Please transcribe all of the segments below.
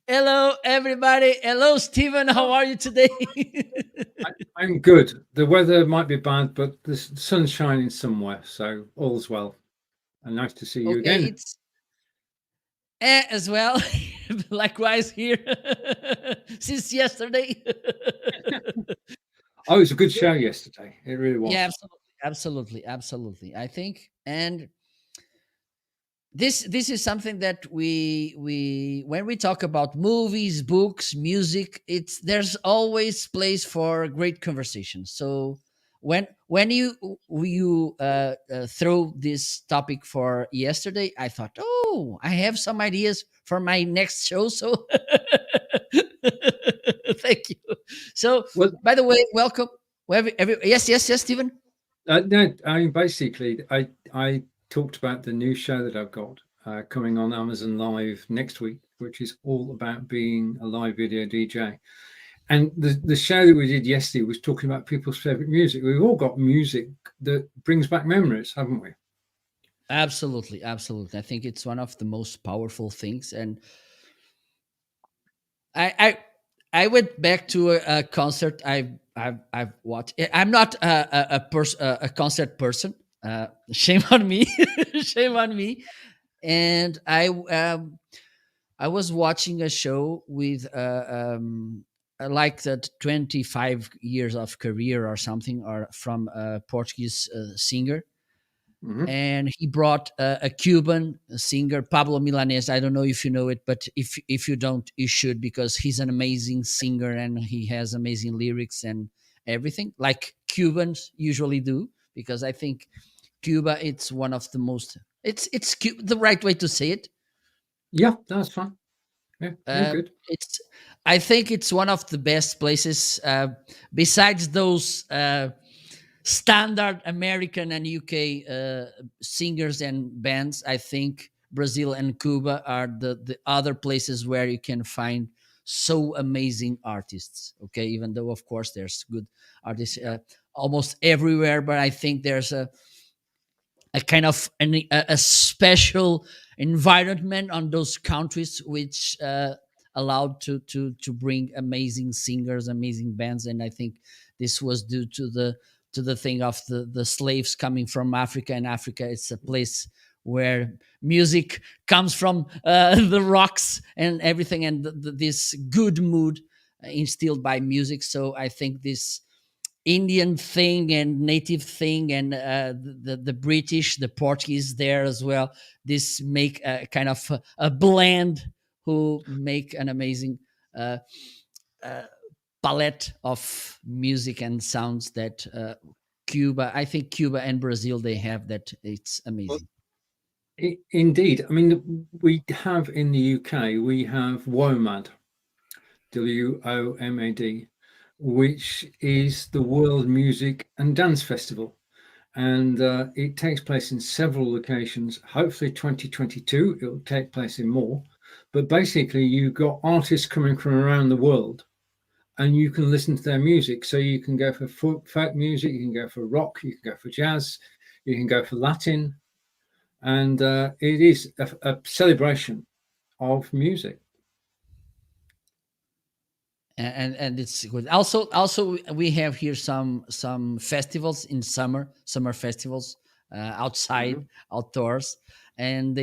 Hello, everybody. Hello, Stephen. How are you today? I'm good. The weather might be bad, but the sun's shining somewhere, so all's well. And nice to see you Okay, again. it's as well. Likewise here since yesterday. Oh, it was a good show yesterday. It really Yeah, was. absolutely. I think, and this is something that we when we talk about movies, books, music, it's there's always place for great conversation. So when you throw this topic for yesterday, I thought, oh, I have some ideas for my next show. So thank you. So Well, by the way, welcome. Yes, Stephen. no, I mean basically, I talked about the new show that I've got coming on Amazon Live next week, which is all about being a live video DJ. And the show that we did yesterday was talking about people's favorite music. We've all got music that brings back memories, haven't we? Absolutely. I think it's one of the most powerful things, and I I went back to a concert I've watched. I'm not a concert person. Shame on me, shame on me. And I was watching a show with like that 25 years of career or something, or from a Portuguese singer, Hmm. and he brought a Cuban singer, Pablo Milanese. I don't know if you know it, but if you don't, you should, because he's an amazing singer and he has amazing lyrics and everything, like Cubans usually do. Because I think Cuba, it's one of the most. It's the right way to say it. Yeah, that's fine. Yeah, you're good. It's I think it's one of the best places, besides those standard American and UK singers and bands. I think Brazil and Cuba are the other places where you can find so amazing artists. Okay, even though of course there's good artists almost everywhere, but I think there's a kind of a special environment on those countries which allowed to bring amazing singers, amazing bands. And I think this was due to the thing of the slaves coming from Africa. And Africa, it's a place where music comes from, the rocks and everything, and this good mood instilled by music. So I think this Indian thing and native thing, and the British, the Portuguese there as well. This make a kind of a blend who make an amazing uh, uh, palette of music and sounds that Cuba. I think Cuba and Brazil, they have that. It's Well, amazing. indeed. I mean, we have in the UK, we have WOMAD, WOMAD, which is the World Music and Dance Festival. And it takes place in several locations. Hopefully, 2022, it'll take place in more. But basically, you've got artists coming from around the world and you can listen to their music. So you can go for folk music, you can go for rock, you can go for jazz, you can go for Latin, and it is a celebration of music. And it's good. Also we have here some festivals in summer festivals, outside, Mhm. outdoors. And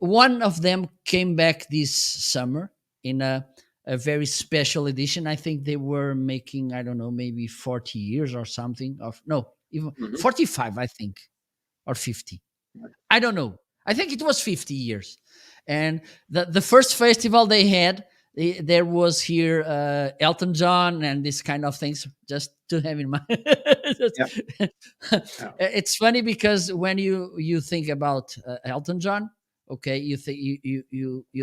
one of them came back this summer in a very special edition. I think they were making, I don't know, maybe 40 years or something, of no, even Mhm. 45, I think, or 50. I don't know. I think it was 50 years. And the first festival they had, there was here Elton John and this kind of things, just to have in mind. Yeah, yeah. It's funny because when you think about Elton John, okay, you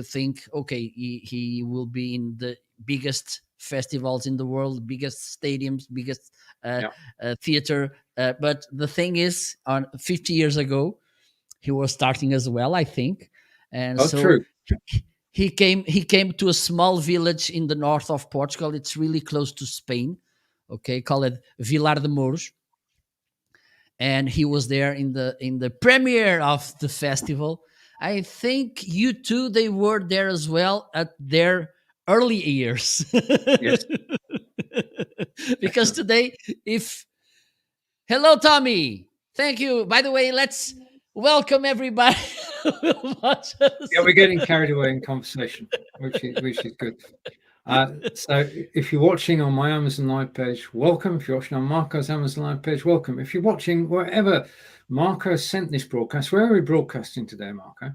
think, okay, he will be in the biggest festivals in the world, biggest stadiums, biggest Yeah. theater. But the thing is, on 50 years ago, he was starting as well, I think. And Oh, so true. he came to a small village in the north of Portugal. It's really close to Spain, okay, called Vilar de Mouros. and he was there in the premiere of the festival. I think U2, they were there as well at their early years. Yes, Because definitely. today, if hello Tommy, thank you. By the way, let's welcome everybody who will watch us. Yeah, we're getting carried away in conversation, which is good. So if you're watching on my Amazon Live page, welcome. If you're watching on Marco's Amazon Live page, welcome. If you're watching wherever Marco sent this broadcast, where are we broadcasting today, Marco?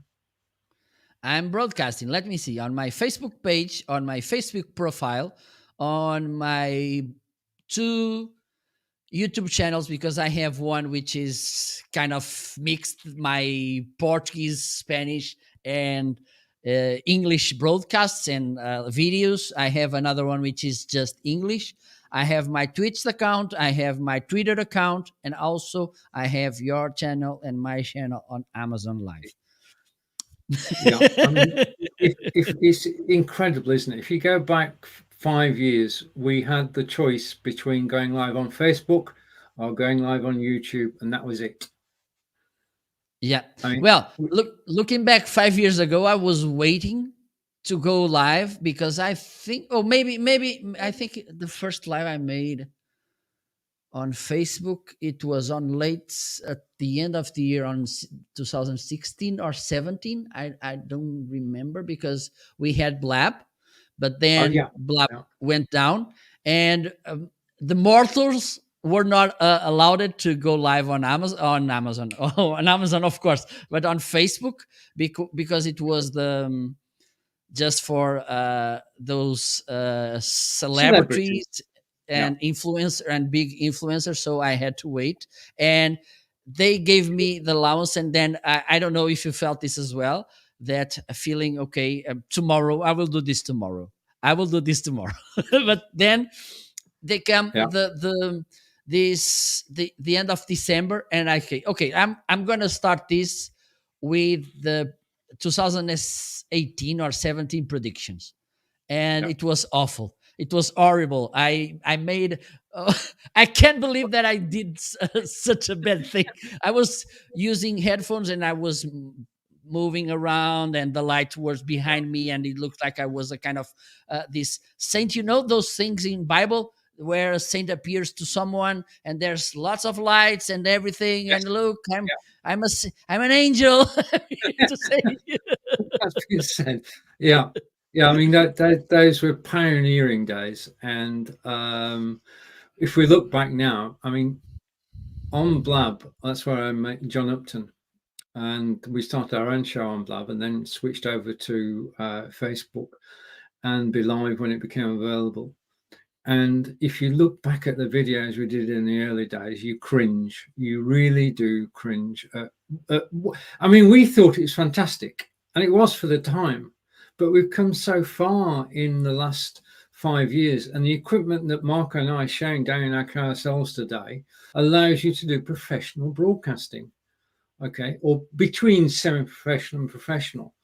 I'm broadcasting. Let me see, on my Facebook page, on my Facebook profile, on my two YouTube channels, because I have one which is kind of mixed my Portuguese, Spanish, and English broadcasts and videos. I have another one which is just English. I have my Twitch account, I have my Twitter account, and also I have your channel and my channel on Amazon Live. Yeah, I mean, if it's incredible, isn't it? If you go back 5 years, we had the choice between going live on Facebook or going live on YouTube, and that was it. Yeah. I mean, Well, looking back 5 years ago, I was waiting to go live because I think, oh, maybe I think the first live I made on Facebook, it was on late at the end of the year on 2016 or 17. I don't remember because we had Blab, but oh then yeah, Blab yeah, went down, and the mortals were not allowed to go live on Amazon, oh, on Amazon, of course, but on Facebook, because it was the just for those celebrities. celebrities Yeah, and influencer and big influencers. So I had to wait, and they gave me the allowance. And then I don't know if you felt this as well, that feeling, okay, tomorrow I will do this tomorrow. I will do this tomorrow. But then they come yeah, the end of December, and I say, okay, I'm gonna start this with the 2018 or 17 predictions, and yeah. it was awful. It was horrible. I made. I can't believe that I did such a bad thing. I was using headphones and I was moving around, and the light was behind me, and it looked like I was a kind of this saint. You know those things in Bible where a saint appears to someone, and there's lots of lights and everything. Yes, And look, yeah. I'm an angel. To say. That's been said. Yeah, yeah. I mean, those were pioneering days, and if we look back now, I mean, on Blab, that's where I met John Upton, and we started our own show on Blab, and then switched over to Facebook and Be Live when it became available. And if you look back at the videos we did in the early days, you cringe. You really do cringe. I mean, we thought it was fantastic, and it was for the time, but we've come so far in the last 5 years, and the equipment that Marco and I are showing down in our carousels today allows you to do professional broadcasting, okay, or between semi-professional and professional.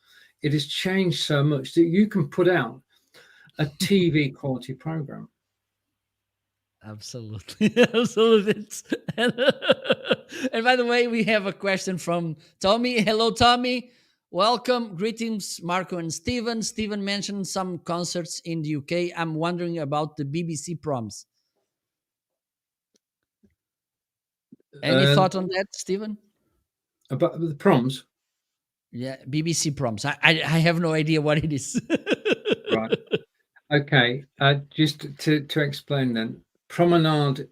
It has changed so much that you can put out a TV quality program. Absolutely, absolutely. And by the way, we have a question from Tommy. Hello, Tommy. Welcome, greetings, Marco and Stephen. Stephen mentioned some concerts in the UK. I'm wondering about the BBC proms. Any Uh, thought on that, Stephen? about the proms, Yeah, BBC proms. I have no idea what it is. right? Okay, just to explain then, promenade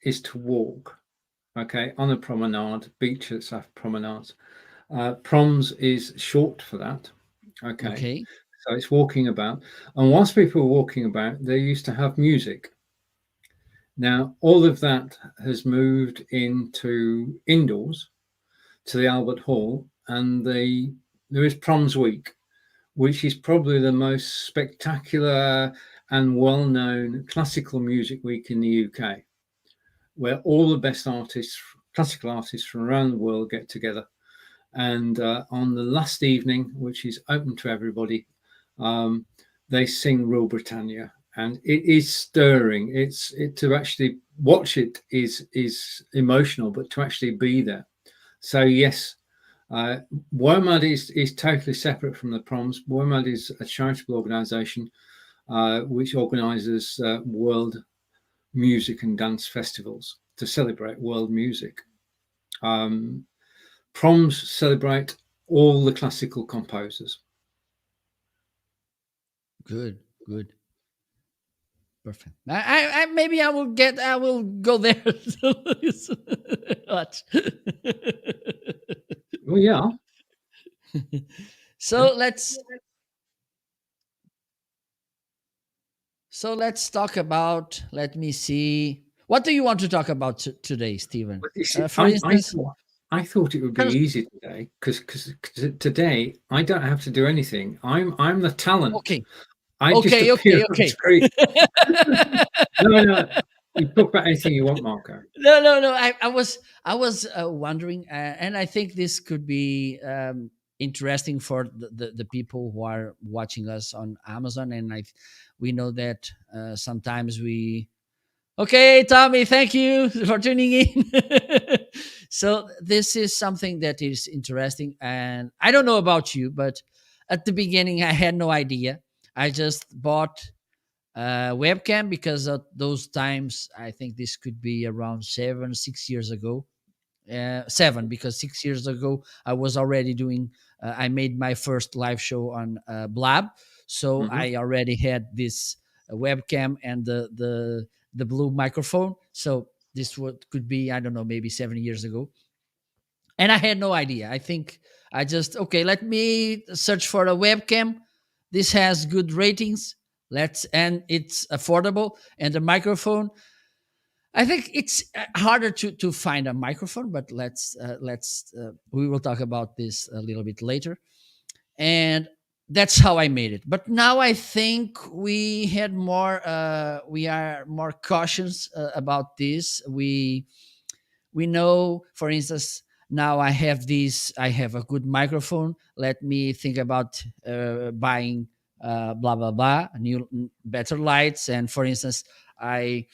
is to walk. Okay, on a promenade, beaches have promenades. Proms is short for that. Okay, Okay. so it's walking about, and whilst people were walking about, they used to have music. Now all of that has moved into indoors to the Albert Hall, and there is Proms Week, which is probably the most spectacular and well-known classical music week in the UK, where all the best artists, classical artists from around the world, get together. And on the last evening, which is open to everybody, they sing Rule Britannia. and it is stirring. It to actually watch it is emotional, but to actually be there. So yes, WOMAD is totally separate from the Proms. WOMAD is a charitable organisation which organises world music and dance festivals to celebrate world music. Proms celebrate all the classical composers. Good, good. Perfect. I maybe I will go there. Watch. Well, yeah. So let's talk about. Let me see. What do you want to talk about today, Stephen? But you see, For instance, I thought it would be easy today because today I don't have to do anything. I'm the talent. okay, I just okay, appear okay, on okay. screen. No. You talk about anything you want, Marco. No. I was wondering, and I think this could be interesting for the people who are watching us on Amazon. And we know that sometimes we. Okay, Tommy, thank you for tuning in. So this is something that is interesting, and I don't know about you, but at the beginning I had no idea. I just bought webcam because at those times I think this could be around 6 years ago. 7, because 6 years ago I was already doing I made my first live show on Blab, so Mm-hmm. I already had this webcam and the blue microphone. So this could be, I don't know, maybe 7 years ago, and I had no idea. I think I just, okay, let me search for a webcam. This has good ratings. And it's affordable. And the microphone, I think it's harder to find a microphone, but let's we will talk about this a little bit later. And that's how I made it. But now I think we are more cautious about this. We know, for instance, now I have a good microphone. Let me think about buying blah blah blah, new better lights. And for instance, I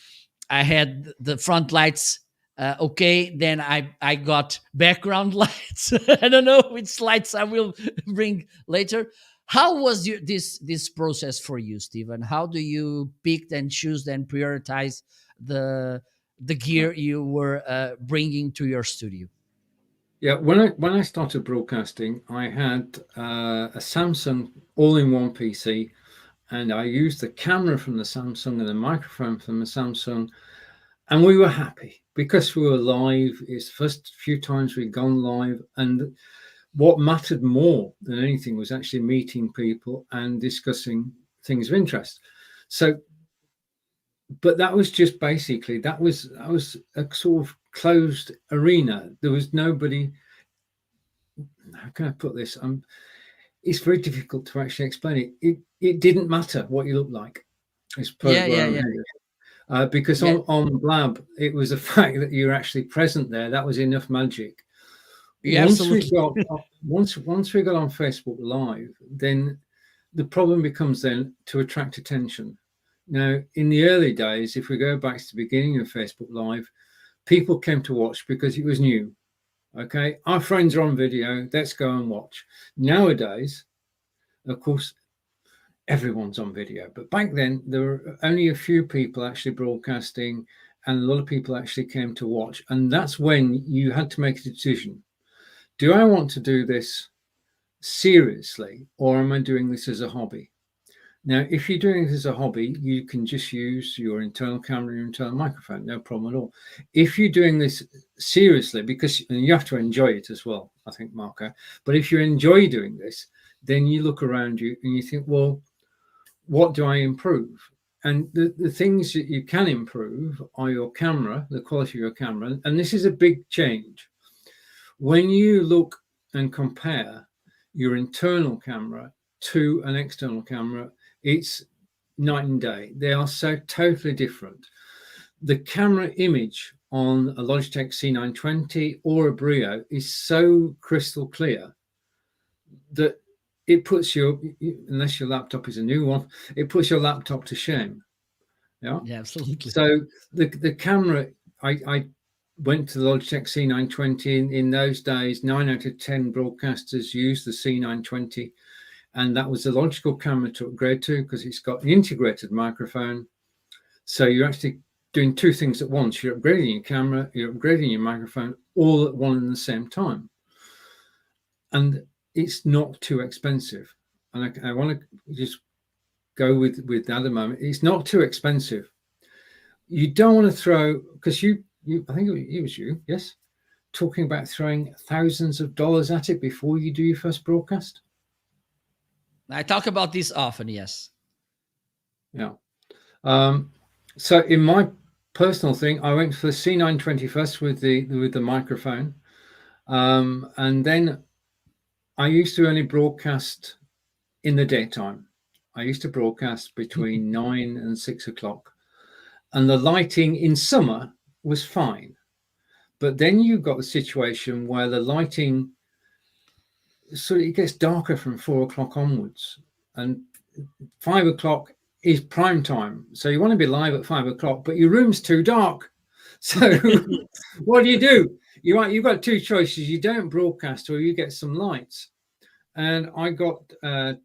had the front lights. Okay, then I got background lights. I don't know which lights I will bring later. How was this process for you, Stephen? How do you pick and choose and prioritize the gear you were bringing to your studio? Yeah, when I started broadcasting, I had a Samsung all-in-one PC, and I used the camera from the Samsung and the microphone from the Samsung, and we were happy because we were live. It's the first few times we'd gone live, and what mattered more than anything was actually meeting people and discussing things of interest. So, but that was just basically that was a sort of closed arena. There was nobody. How can I put this? It's very difficult to actually explain it. It didn't matter what you looked like. It's Yeah, probably where yeah, I'm yeah, headed. Because yeah. on Blab, it was the fact that you're actually present there. That was enough magic. Yeah, Once we absolutely. got once we got on Facebook Live, then the problem becomes then to attract attention. Now, in the early days, if we go back to the beginning of Facebook Live, people came to watch because it was new. Okay, our friends are on video, let's go and watch. Nowadays, of course, everyone's on video, but back then there were only a few people actually broadcasting, and a lot of people actually came to watch. And that's when you had to make a decision. Do I want to do this seriously, or am I doing this as a hobby? Now, if you're doing this as a hobby, you can just use your internal camera, your internal microphone, no problem at all. If you're doing this seriously, because and you have to enjoy it as well, I think, Marco. But if you enjoy doing this, then you look around you and you think, well, what do I improve? And the things that you can improve are your camera, the quality of your camera. And this is a big change. When you look and compare your internal camera to an external camera, it's night and day. They are so totally different. The camera image on a Logitech C920 or a Brio is so crystal clear that it puts your, unless your laptop is a new one, it puts your laptop to shame. Yeah. Yeah, absolutely. So the camera, I went to the Logitech C920. In those days, 9 out of 10 broadcasters used the C920, and that was the logical camera to upgrade to because it's got an integrated microphone. So you're actually doing two things at once. You're upgrading your camera, you're upgrading your microphone, all at one and the same time. And it's not too expensive. And I want to just go with that a moment. It's not too expensive. You don't want to throw, because you I think it was you, yes, talking about throwing thousands of dollars at it before you do your first broadcast. I talk about this often, yes. Yeah. So in my personal thing, I went for the C920 first with the microphone, and then I used to only broadcast in the daytime. I used to broadcast between 9 and 6 o'clock, and the lighting in summer was fine. But then you've got the situation where the lighting, so it gets darker from 4 o'clock onwards, and 5 o'clock is prime time. So you want to be live at 5 o'clock, but your room's too dark. So what do? You've got two choices. You don't broadcast, or you get some lights. And I got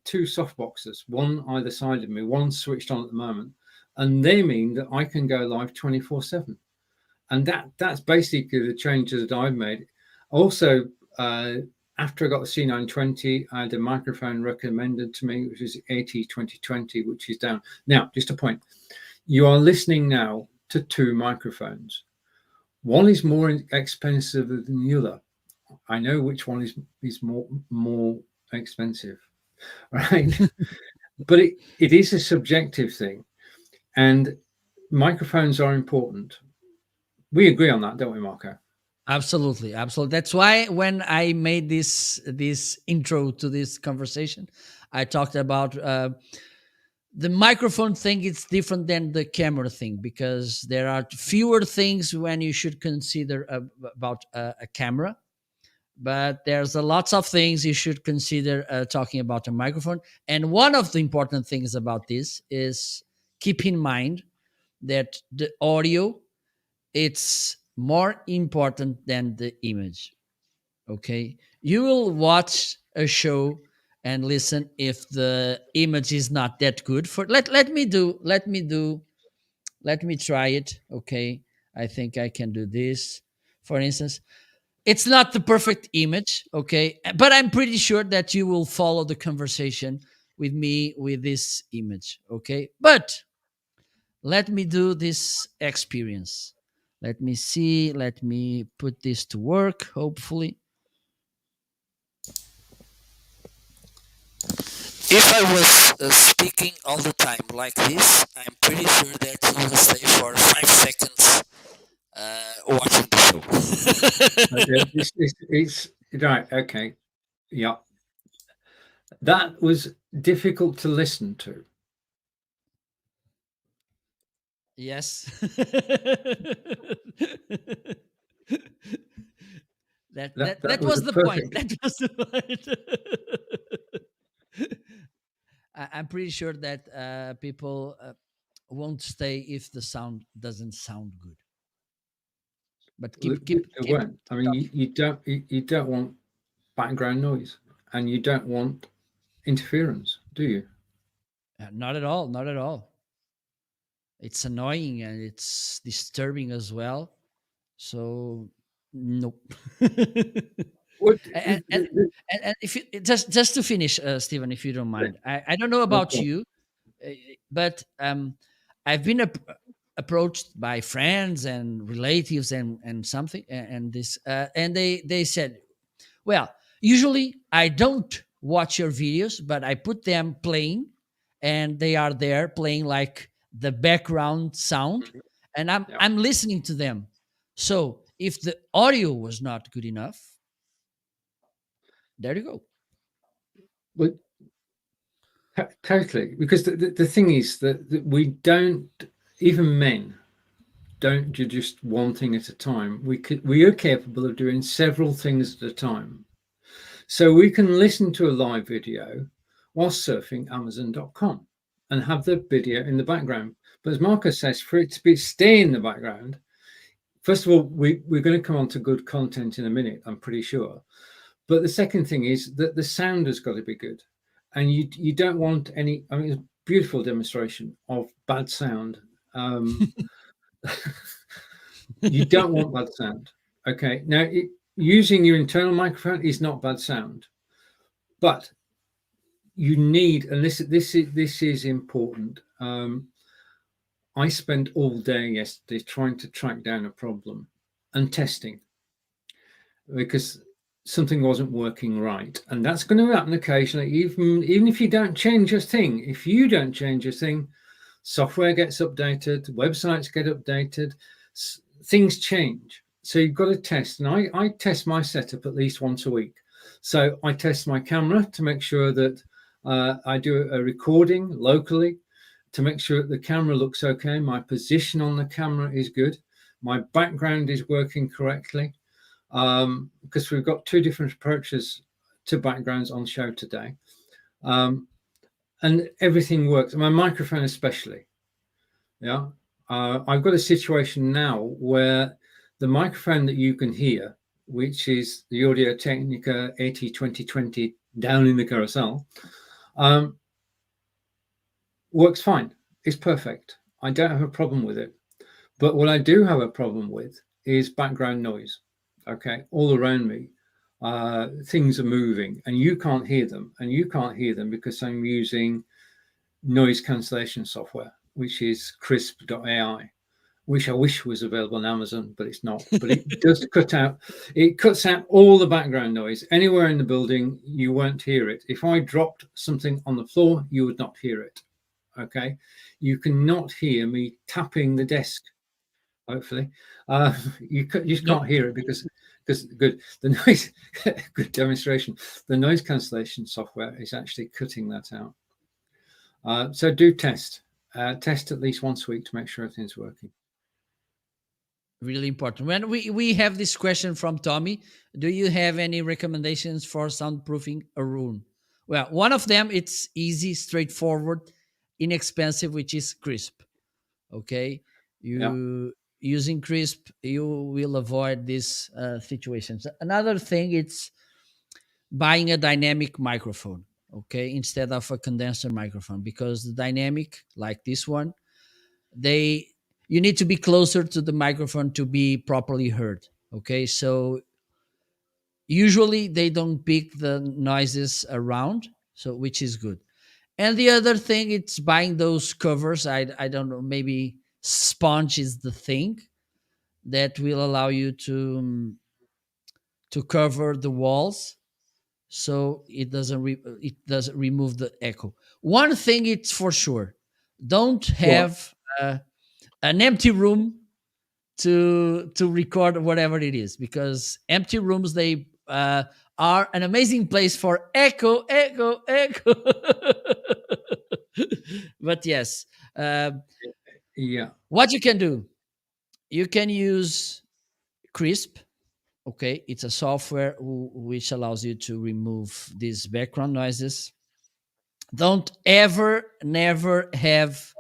two softboxes, one either side of me, one switched on at the moment, and they mean that I can go live 24/7. And that's basically the changes that I've made. Also, after I got the C920, I had a microphone recommended to me, which is AT2020, which is down. Now, just a point. You are listening now to two microphones. One is more expensive than the other. I know which one is more expensive, right? But it is a subjective thing. And microphones are important. We agree on that, don't we, Marco? Absolutely. That's why when I made this intro to this conversation, I talked about the microphone thing. It's different than the camera thing because there are fewer things when you should consider about a camera, but there's lots of things you should consider talking about a microphone. And one of the important things about this is keep in mind that the audio, it's more important than the image. Okay, you will watch a show and listen if the image is not that good. For let me try it. Okay, I think I can do this. For instance, it's not the perfect image, okay, but I'm pretty sure that you will follow the conversation with me with this image, okay? But let me do this experience. Let me see. Let me put this to work, hopefully. If I was speaking all the time like this, I'm pretty sure that you will stay for 5 seconds watching the show. It's right. Okay. Yeah. That was difficult to listen to. Yes. that was the point. That was the point. I'm pretty sure that people won't stay if the sound doesn't sound good. But keep I mean, you don't want background noise, and you don't want interference, do you? Not at all. Not at all. It's annoying and it's disturbing as well. So nope. and if you, just to finish, Stephen, if you don't mind, I don't know about you, but I've been approached by friends and relatives and something and this and they said, well, usually I don't watch your videos, but I put them playing and they are there playing like the background sound and I'm listening to them. So if the audio was not good enough, there you go. But totally, because the thing is that we don't, even men don't do just one thing at a time. We are capable of doing several things at a time. So we can listen to a live video while surfing Amazon.com, and have the video in the background. But as Marcus says, for it to be stay in the background, first of all, we're going to come on to good content in a minute, I'm pretty sure. But the second thing is that the sound has got to be good. And you don't want any, I mean, it's a beautiful demonstration of bad sound. You don't want bad sound. Okay. Now, using your internal microphone is not bad sound, but you need, and this is important. I spent all day yesterday trying to track down a problem and testing because something wasn't working right, and that's going to happen occasionally. Even if you don't change a thing, if you don't change a thing, software gets updated, websites get updated, things change. So you've got to test, and I test my setup at least once a week. So I test my camera to make sure that I do a recording locally to make sure that the camera looks okay, my position on the camera is good, my background is working correctly, because we've got two different approaches to backgrounds on show today, and everything works. My microphone especially, yeah. I've got a situation now where the microphone that you can hear, which is the Audio Technica 80-2020 down in the carousel, works fine. It's perfect. I don't have a problem with it. But what I do have a problem with is background noise. Okay, all around me, things are moving and you can't hear them. And you can't hear them because I'm using noise cancellation software, which is Krisp.ai, which I wish was available on Amazon, but it's not. But it does it cuts out all the background noise. Anywhere in the building, you won't hear it. If I dropped something on the floor, you would not hear it. Okay, you cannot hear me tapping the desk. Hopefully, you just can't hear it because good, the noise. Good demonstration. The noise cancellation software is actually cutting that out. So do test at least once a week to make sure everything's working. Really important. When we have this question from Tommy, do you have any recommendations for soundproofing a room? Well, one of them, it's easy, straightforward, inexpensive, which is Krisp. Okay, using Krisp, you will avoid these situations. Another thing, it's buying a dynamic microphone, okay, instead of a condenser microphone, because the dynamic, like this one, you need to be closer to the microphone to be properly heard. Okay, so usually they don't pick the noises around, so which is good. And the other thing, it's buying those covers. I don't know, maybe sponge is the thing that will allow you to cover the walls, so it doesn't remove the echo. One thing, it's for sure, don't have an empty room to record whatever it is, because empty rooms, they are an amazing place for echo. But yes, what you can do, you can use Krisp. Okay, it's a software which allows you to remove these background noises. Don't never have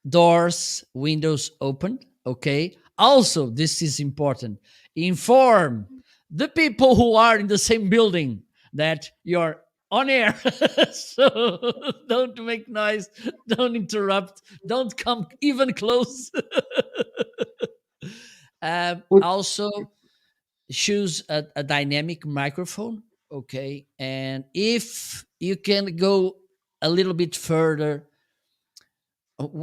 doors, windows open. Okay, also, this is important, inform the people who are in the same building that you're on air. So don't make noise, don't interrupt, don't come even close. Also, choose a dynamic microphone. Okay, and if you can go a little bit further,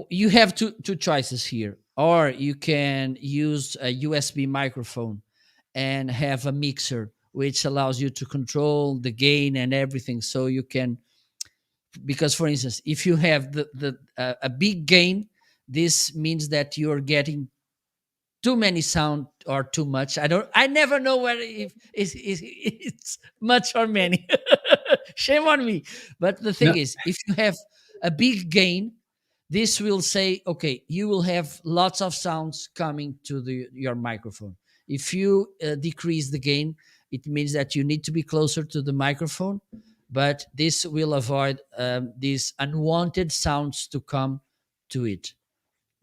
you have two choices here. Or you can use a USB microphone and have a mixer which allows you to control the gain and everything. So you can, because for instance, if you have a big gain, this means that you're getting too many sound or too much. I never know whether if it's much or many. Shame on me. But the thing is, if you have a big gain, this will say, okay, you will have lots of sounds coming to your microphone. If you decrease the gain, it means that you need to be closer to the microphone. but this will avoid these unwanted sounds to come to it.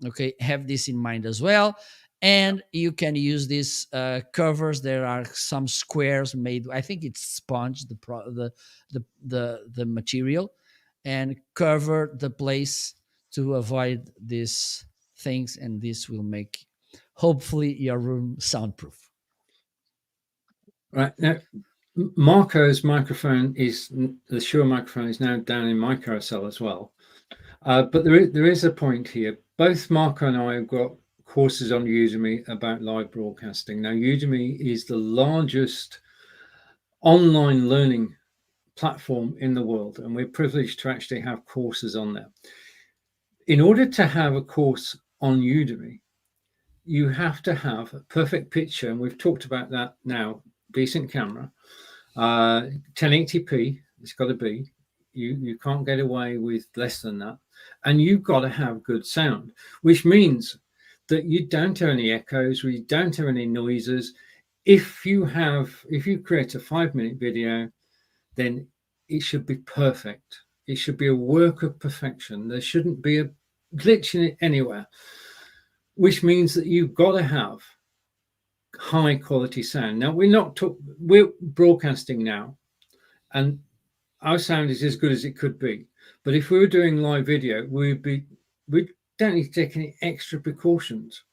Okay, have this in mind as well. And you can use these covers. There are some squares made, I think it's sponge, the material, and cover the place to avoid these things, and this will make hopefully your room soundproof. Right now, Marco's microphone is the Shure microphone is now down in my carousel as well. But there is a point here. Both Marco and I have got courses on Udemy about live broadcasting. Now, Udemy is the largest online learning platform in the world, and we're privileged to actually have courses on there. In order to have a course on Udemy, you have to have a perfect picture, and we've talked about that now. Decent camera, 1080p. It's got to be. You can't get away with less than that, and you've got to have good sound, which means that you don't have any echoes, or you don't have any noises. If you create a 5-minute video, then it should be perfect. It should be a work of perfection. There shouldn't be a glitch in it anywhere, which means that you've got to have high quality sound. Now we're broadcasting now, and our sound is as good as it could be. But if we were doing live video, we don't need to take any extra precautions.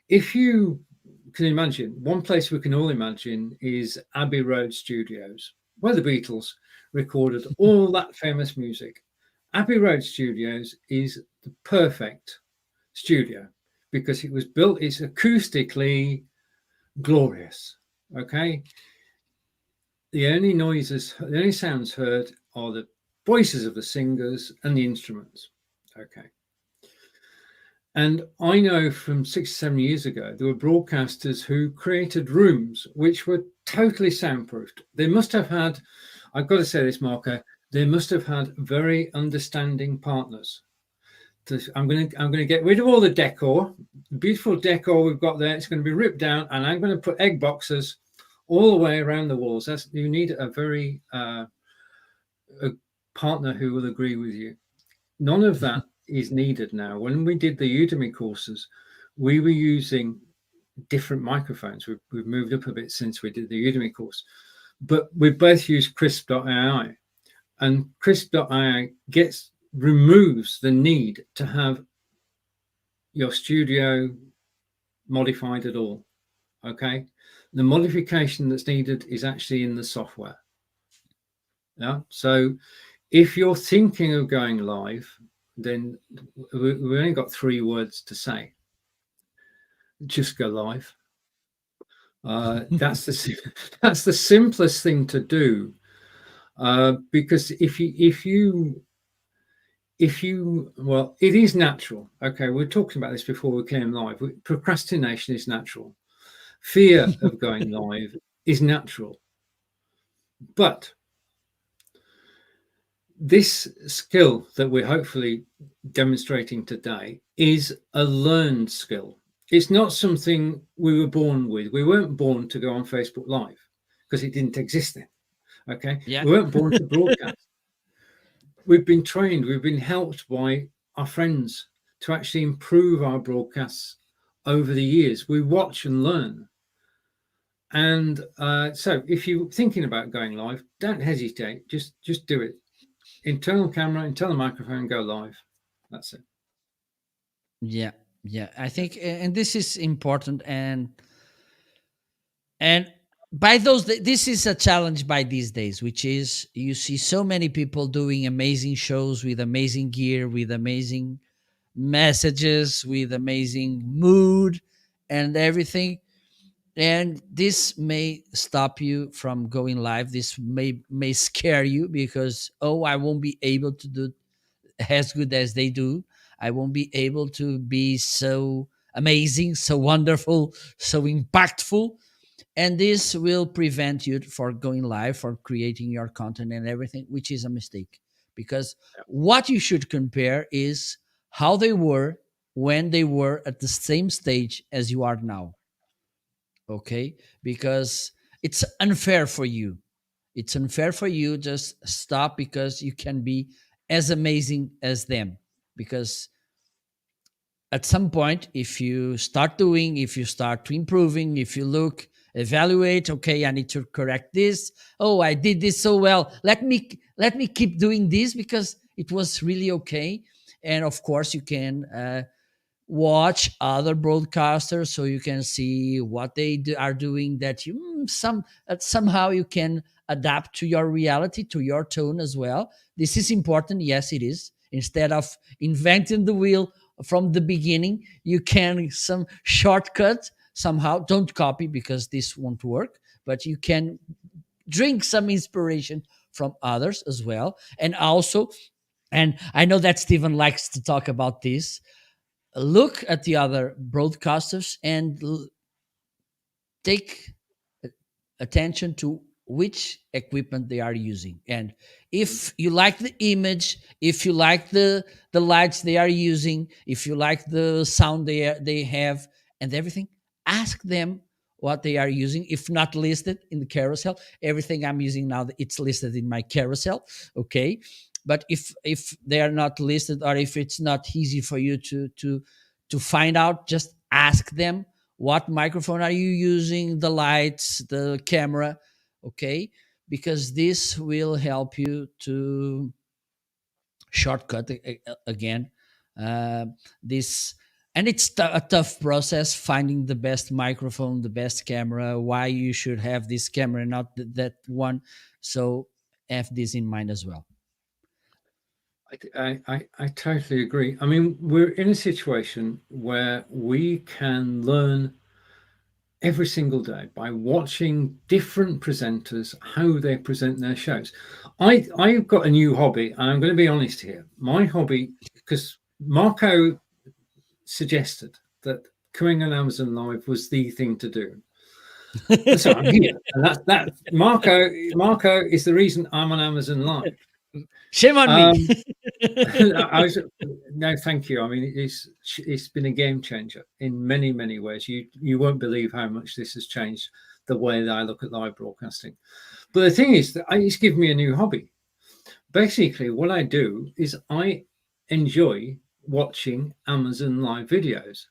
If you can imagine, one place we can all imagine is Abbey Road Studios, where the Beatles recorded all that famous music. Abbey Road Studios is the perfect studio because it was built, it's acoustically glorious. Okay. The only sounds heard are the voices of the singers and the instruments. Okay. And I know from 6 or 7 years ago, there were broadcasters who created rooms which were totally soundproofed. They must have had, I've got to say this, Marco, they must have had very understanding partners. I'm going to get rid of all the decor, the beautiful decor we've got there. It's going to be ripped down, and I'm going to put egg boxes all the way around the walls. You need a very a partner who will agree with you. None of that is needed now. When we did the Udemy courses, we were using different microphones. We've moved up a bit since we did the Udemy course, but we both use Krisp.ai, and Krisp.ai removes the need to have your studio modified at all. Okay, the modification that's needed is actually in the software. Yeah, so if you're thinking of going live, then we've only got 3 words to say: just go live. That's the simplest thing to do, because if you well, it is natural. Okay, we were talking about this before we came live. Procrastination is natural. Fear of going live is natural. But this skill that we're hopefully demonstrating today is a learned skill. It's not something we were born with. We weren't born to go on Facebook Live because it didn't exist then. Okay, Yeah. We weren't born to broadcast. We've been trained, we've been helped by our friends to actually improve our broadcasts over the years. We watch and learn. And so if you're thinking about going live, don't hesitate, just do it. Internal camera, internal microphone, go live. That's it. Yeah, I think, and this is important, and by those, this is a challenge by these days, which is you see so many people doing amazing shows with amazing gear, with amazing messages, with amazing mood and everything, and this may stop you from going live. This may scare you because, oh, I won't be able to do as good as they do. I won't be able to be so amazing, so wonderful, so impactful, and this will prevent you for going live, for creating your content and everything, which is a mistake, because what you should compare is how they were when they were at the same stage as you are now. Okay, because it's unfair for you It's unfair for you. Just stop, because you can be as amazing as them. Because at some point, if you start doing, if you start to improving, if you look, evaluate, okay, I need to correct this. Oh, I did this so well. Let me keep doing this because it was really okay. And of course, you can watch other broadcasters so you can see what are doing, that you somehow you can adapt to your reality, to your tone as well. This is important. Yes, it is. Instead of inventing the wheel from the beginning, you can some shortcut somehow. Don't copy, because this won't work, but you can drink some inspiration from others as well. And also, and I know that Stephen likes to talk about this, look at the other broadcasters and take attention to which equipment they are using. And if you like the image, if you like the lights they are using, if you like the sound they have and everything, ask them what they are using. If not listed in the carousel, everything I'm using now, it's listed in my carousel, okay? But if they are not listed, or if it's not easy for you to find out, just ask them, what microphone are you using, the lights, the camera, okay? Because this will help you to shortcut again this. And it's a tough process, finding the best microphone, the best camera, why you should have this camera, not that one. So have this in mind as well. I totally agree. I mean, we're in a situation where we can learn every single day by watching different presenters, how they present their shows. I've got a new hobby, and I'm going to be honest here. My hobby, because Marco suggested that coming on Amazon Live was the thing to do. So I'm here, and that Marco is the reason I'm on Amazon Live. Shame on me. No, thank you. I mean, it's been a game changer in many ways. You won't believe how much this has changed the way that I look at live broadcasting. But the thing is that it's given me a new hobby. Basically, what I do is I enjoy watching Amazon Live videos.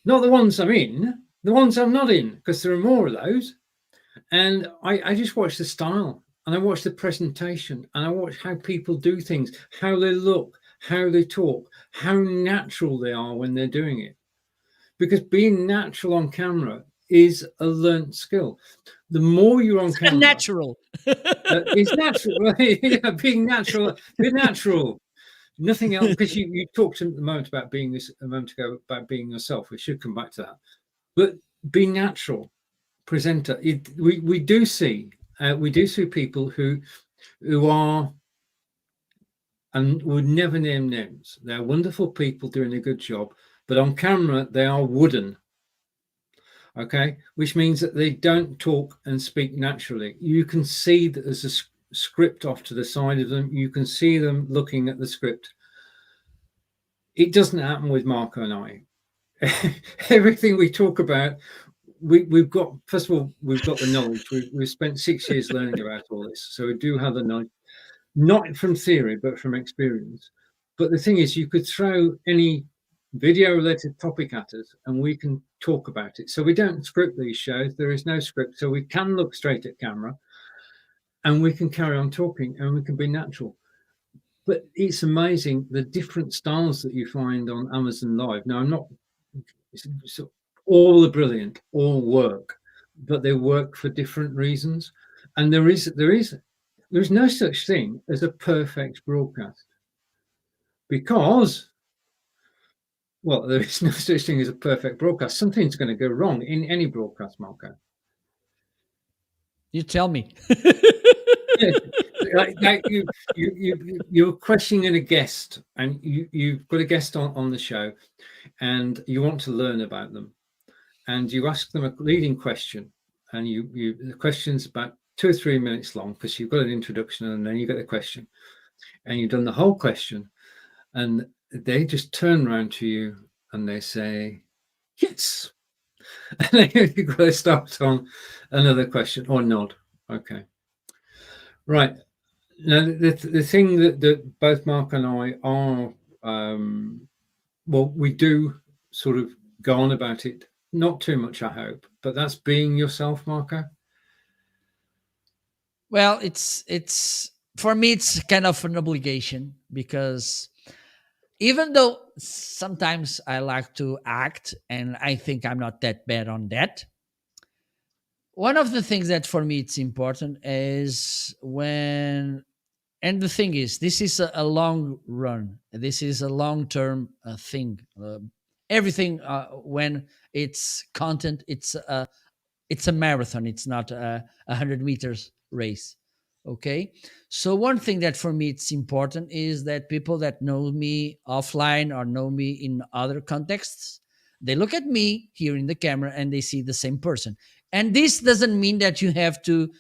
Not the ones I'm in, the ones I'm not in, because there are more of those. And I just watch the style, and I watch the presentation, and I watch how people do things, how they look, how they talk, how natural they are when they're doing it. Because being natural on camera is a learnt skill. The more you're on camera, natural. It's natural. Yeah, being natural. Nothing else. Because you talked a moment about being a moment ago about being yourself. We should come back to that. But be natural. Presenter. We do see people who are, and would never name names. They're wonderful people doing a good job, but on camera they are wooden. Okay, which means that they don't talk and speak naturally. You can see that there's a script off to the side of them. You can see them looking at the script. It doesn't happen with Marco and I. Everything we talk about, we've got, first of all, we've got the knowledge. We've spent 6 years learning about all this, so we do have the knowledge, not from theory but from experience. But the thing is, you could throw any video related topic at us and we can talk about it. So we don't script these shows. There is no script, so we can look straight at camera and we can carry on talking and we can be natural. But it's amazing the different styles that you find on Amazon Live. Now, I'm not, all are brilliant, all work, but they work for different reasons. And there is no such thing as a perfect broadcast, because, well, there is no such thing as a perfect broadcast. Something's going to go wrong in any broadcast, Marco. You tell me. Like you're questioning a guest, and you've got a guest on the show, and you want to learn about them, and you ask them a leading question, and the question's about 2 or 3 minutes long, because you've got an introduction and then you get the question, and you've done the whole question, and they just turn around to you and they say yes, and then you've got to start on another question or nod. Okay. Right. Now, the thing that both Mark and I are, well, we do sort of go on about it, not too much, I hope, but that's being yourself, Marco. Well, it's for me it's kind of an obligation because even though sometimes I like to act and I think I'm not that bad on that, one of the things that for me it's important is when, and the thing is this is a long run, this is a long term thing, everything when it's content, it's a marathon, it's not a 100 meters race. Okay, so one thing that for me it's important is that people that know me offline or know me in other contexts, they look at me here in the camera and they see the same person. And this doesn't mean that you have to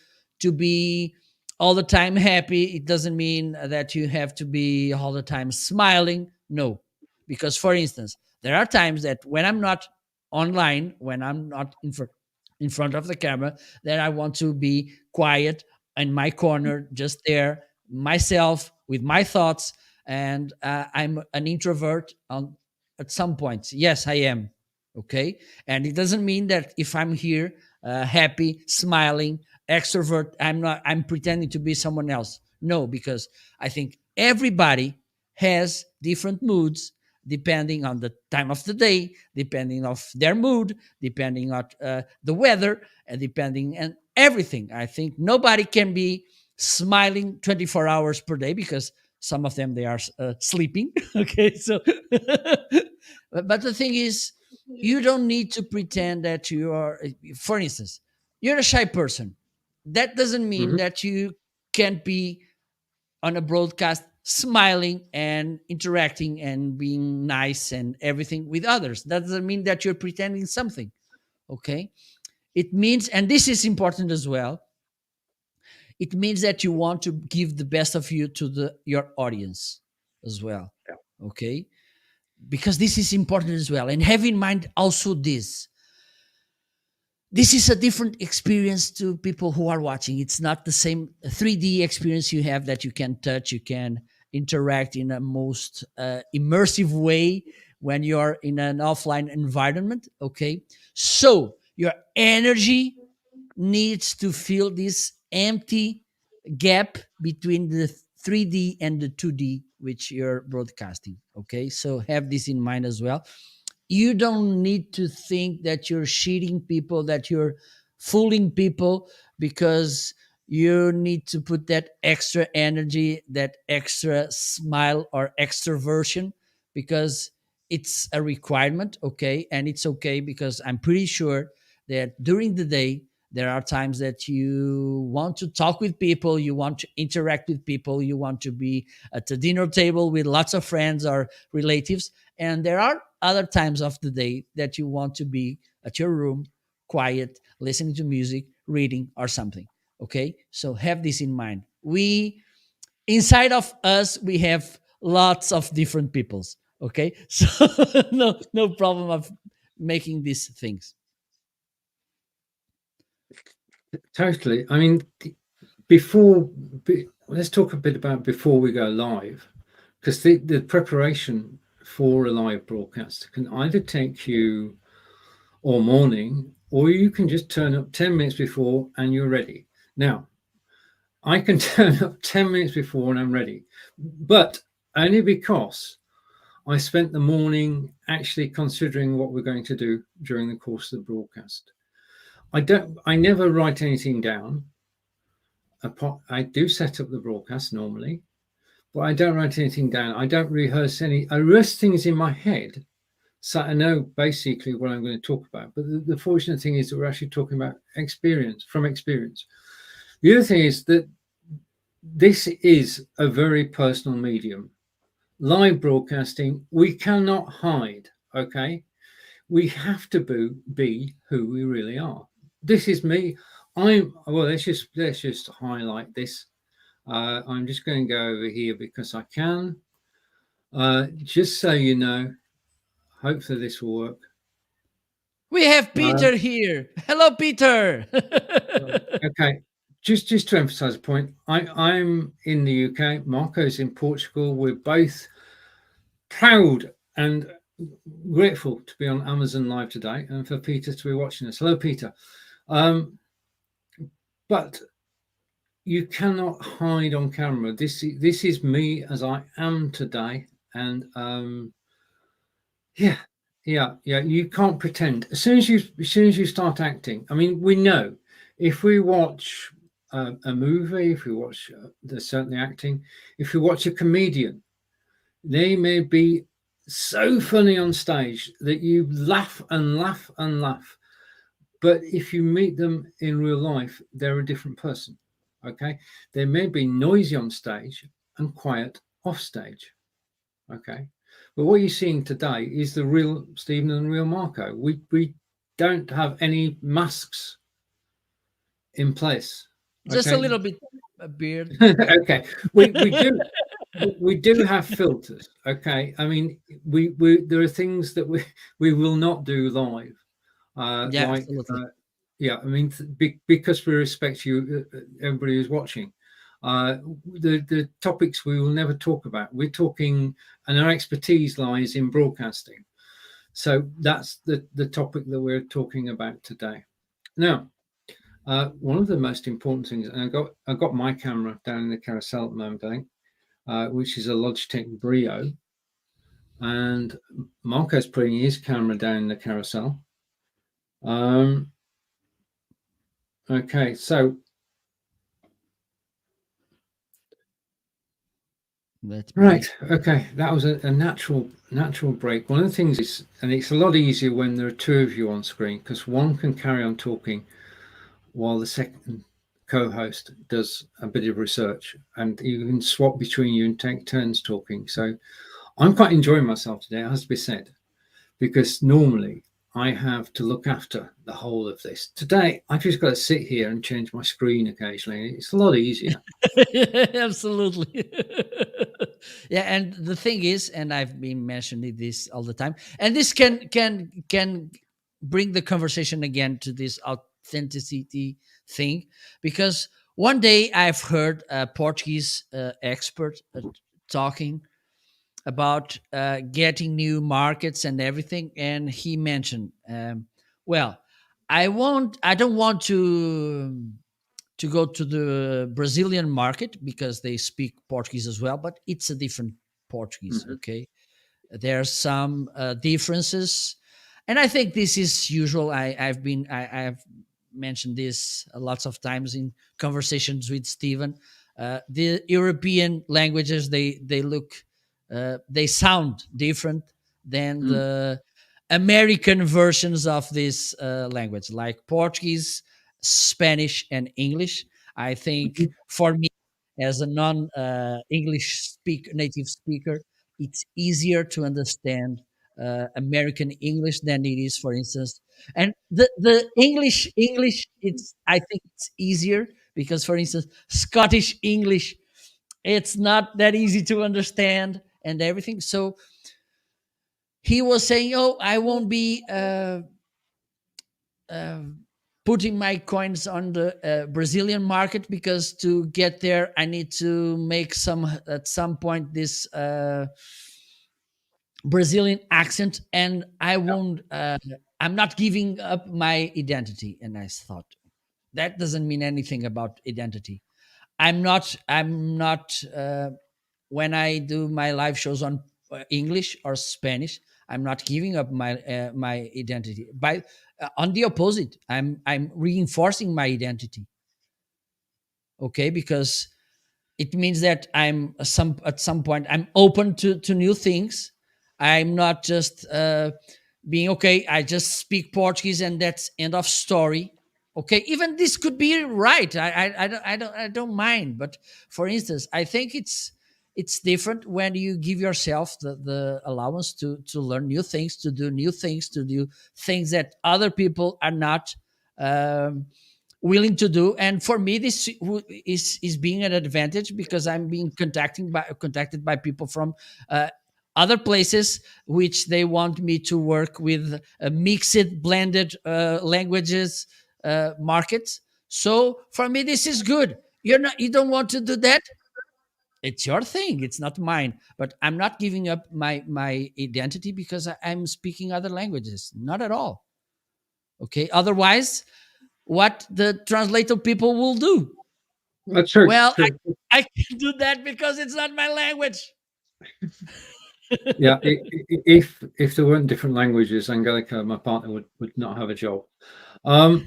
be all the time happy, it doesn't mean that you have to be all the time smiling, no. Because for instance, there are times that when I'm not online, when I'm not in front of the camera, that I want to be quiet in my corner, just there, myself with my thoughts. And I'm an introvert at some points. Yes, I am. Okay. And it doesn't mean that if I'm here, happy, smiling, extrovert, I'm pretending to be someone else. No, because I think everybody has different moods depending on the time of the day, depending of their mood, depending on the weather, and depending on everything. I think nobody can be smiling 24 hours per day because some of them they are sleeping. Okay, so but the thing is, you don't need to pretend that you are. For instance, you're a shy person. That doesn't mean Hmm. that you can't be on a broadcast smiling and interacting and being nice and everything with others. That doesn't mean that you're pretending something. Okay, it means, and this is important as well, it means that you want to give the best of you to your audience as well. Okay, because this is important as well. And have in mind also this is a different experience to people who are watching. It's not the same 3D experience you have, that you can touch, you can interact in a most immersive way when you're in an offline environment. Okay, so your energy needs to fill this empty gap between the 3D and the 2D which you're broadcasting. Okay, so have this in mind as well. You don't need to think that you're cheating people, that you're fooling people, because you need to put that extra energy, that extra smile or extroversion, because it's a requirement. Okay, and it's okay because I'm pretty sure that during the day there are times that you want to talk with people, you want to interact with people, you want to be at a dinner table with lots of friends or relatives. And there are other times of the day that you want to be at your room, quiet, listening to music, reading, or something. Okay, so have this in mind. We, inside of us, we have lots of different peoples. Okay, so no problem of making these things. Totally. I mean, before, let's talk a bit about before we go live, because the preparation for a live broadcast can either take you all morning, or you can just turn up 10 minutes before and you're ready. Now, I can turn up 10 minutes before and I'm ready, but only because I spent the morning actually considering what we're going to do during the course of the broadcast. I never write anything down. I do set up the broadcast normally, but I don't write anything down. I don't rehearse any. I rehearse things in my head, so I know basically what I'm going to talk about. But the fortunate thing is that we're actually talking about experience, from experience. The other thing is that this is a very personal medium. Live broadcasting, we cannot hide. Okay, we have to be who we really are. This is me. I'm well. Let's just highlight this. I'm just going to go over here because I can. Just so you know, hopefully this will work. We have Uh, Peter here. Hello, Peter. okay, just to emphasize a point, I'm in the UK, Marco's in Portugal. We're both proud and grateful to be on Amazon Live today, and for Peter to be watching us. Hello, Peter. But you cannot hide on camera. This is me as I am today, and yeah, you can't pretend. As soon as you start acting, I mean, we know if we watch a movie, if we watch, there's certainly acting. If we watch a comedian, they may be so funny on stage that you laugh and laugh and laugh. But if you meet them in real life, they're a different person. Okay. They may be noisy on stage and quiet off stage. Okay. But what you're seeing today is the real Stephen and real Marco. We don't have any masks in place. Just a little bit a beard. Okay. We do have filters. Okay. I mean, we there are things that we will not do live. Yeah, like absolutely. yeah, I mean, because we respect you, everybody who's watching. The topics we will never talk about. We're talking, and our expertise lies in broadcasting. So that's the topic that we're talking about today. Now, one of the most important things, and I got my camera down in the carousel at the moment, I think, which is a Logitech Brio, and Marco's putting his camera down in the carousel. Okay, so That's right. Okay, that was a natural break. One of the things is, and it's a lot easier when there are two of you on screen, because one can carry on talking while the second co-host does a bit of research, and you can swap between you and take turns talking. So I'm quite enjoying myself today, it has to be said, because normally I have to look after the whole of this. Today, I've just got to sit here and change my screen occasionally. It's a lot easier. Absolutely. Yeah, and the thing is, and I've been mentioning this all the time, and this can bring the conversation again to this authenticity thing, because one day I've heard a Portuguese expert talking about getting new markets and everything, and he mentioned, well, I don't want to go to the Brazilian market because they speak Portuguese as well, but it's a different Portuguese. Mhm. Okay, there are some differences, and I think this is usual. I've mentioned this lots of times in conversations with Stephen. The European languages, they look they sound different than Mm. the American versions of this language, like Portuguese, Spanish, and English. I think for me, as a non-English native speaker, it's easier to understand American English than it is, for instance. And the English, it's I think it's easier because, for instance, Scottish English, it's not that easy to understand and everything. So he was saying, "Oh, I won't be uh, putting my coins on the Brazilian market because to get there, I need to make some at some point this Brazilian accent, and I won't. I'm not giving up my identity." And I thought that doesn't mean anything about identity. I'm not. I'm not. When I do my live shows on English or Spanish, I'm not giving up my identity. By on the opposite, I'm reinforcing my identity. Okay, because it means that I'm some at some point I'm open to new things. I'm not just being okay. I just speak Portuguese and that's end of story. Okay, even this could be right. I don't mind. But for instance, I think it's different when you give yourself the allowance to learn new things, to do new things, to do things that other people are not um, willing to do. And for me, this is being an advantage because I'm being contacted by people from other places which they want me to work with mixed blended languages markets. So for me, this is good. You don't want to do that. It's your thing. It's not mine. But I'm not giving up my identity because I'm speaking other languages. Not at all. Okay. Otherwise, what the translator people will do? That's true. Well, True. I can do that because it's not my language. Yeah. If there weren't different languages, Angelica, my partner, would not have a job. Um,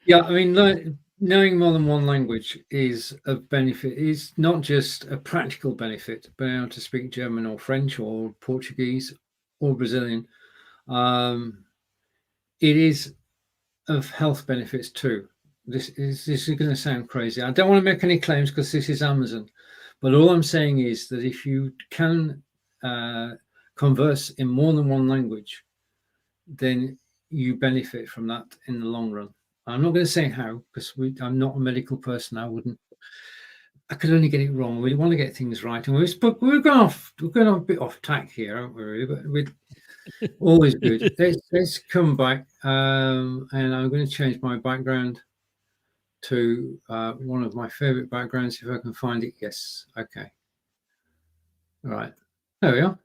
yeah. I mean, knowing more than one language is a benefit. Is not just a practical benefit, being able to speak German or French or Portuguese or Brazilian. Um, it is of health benefits too. This is going to sound crazy. I don't want to make any claims because this is Amazon, but all I'm saying is that if you can uh, converse in more than one language, then you benefit from that in the long run. I'm not going to say how because I'm not a medical person. I could only get it wrong. We want to get things right, and we're going off a bit off track here, aren't we? Really? But always good. Let's come back, and I'm going to change my background to one of my favorite backgrounds if I can find it. Yes. Okay. All right. There we are.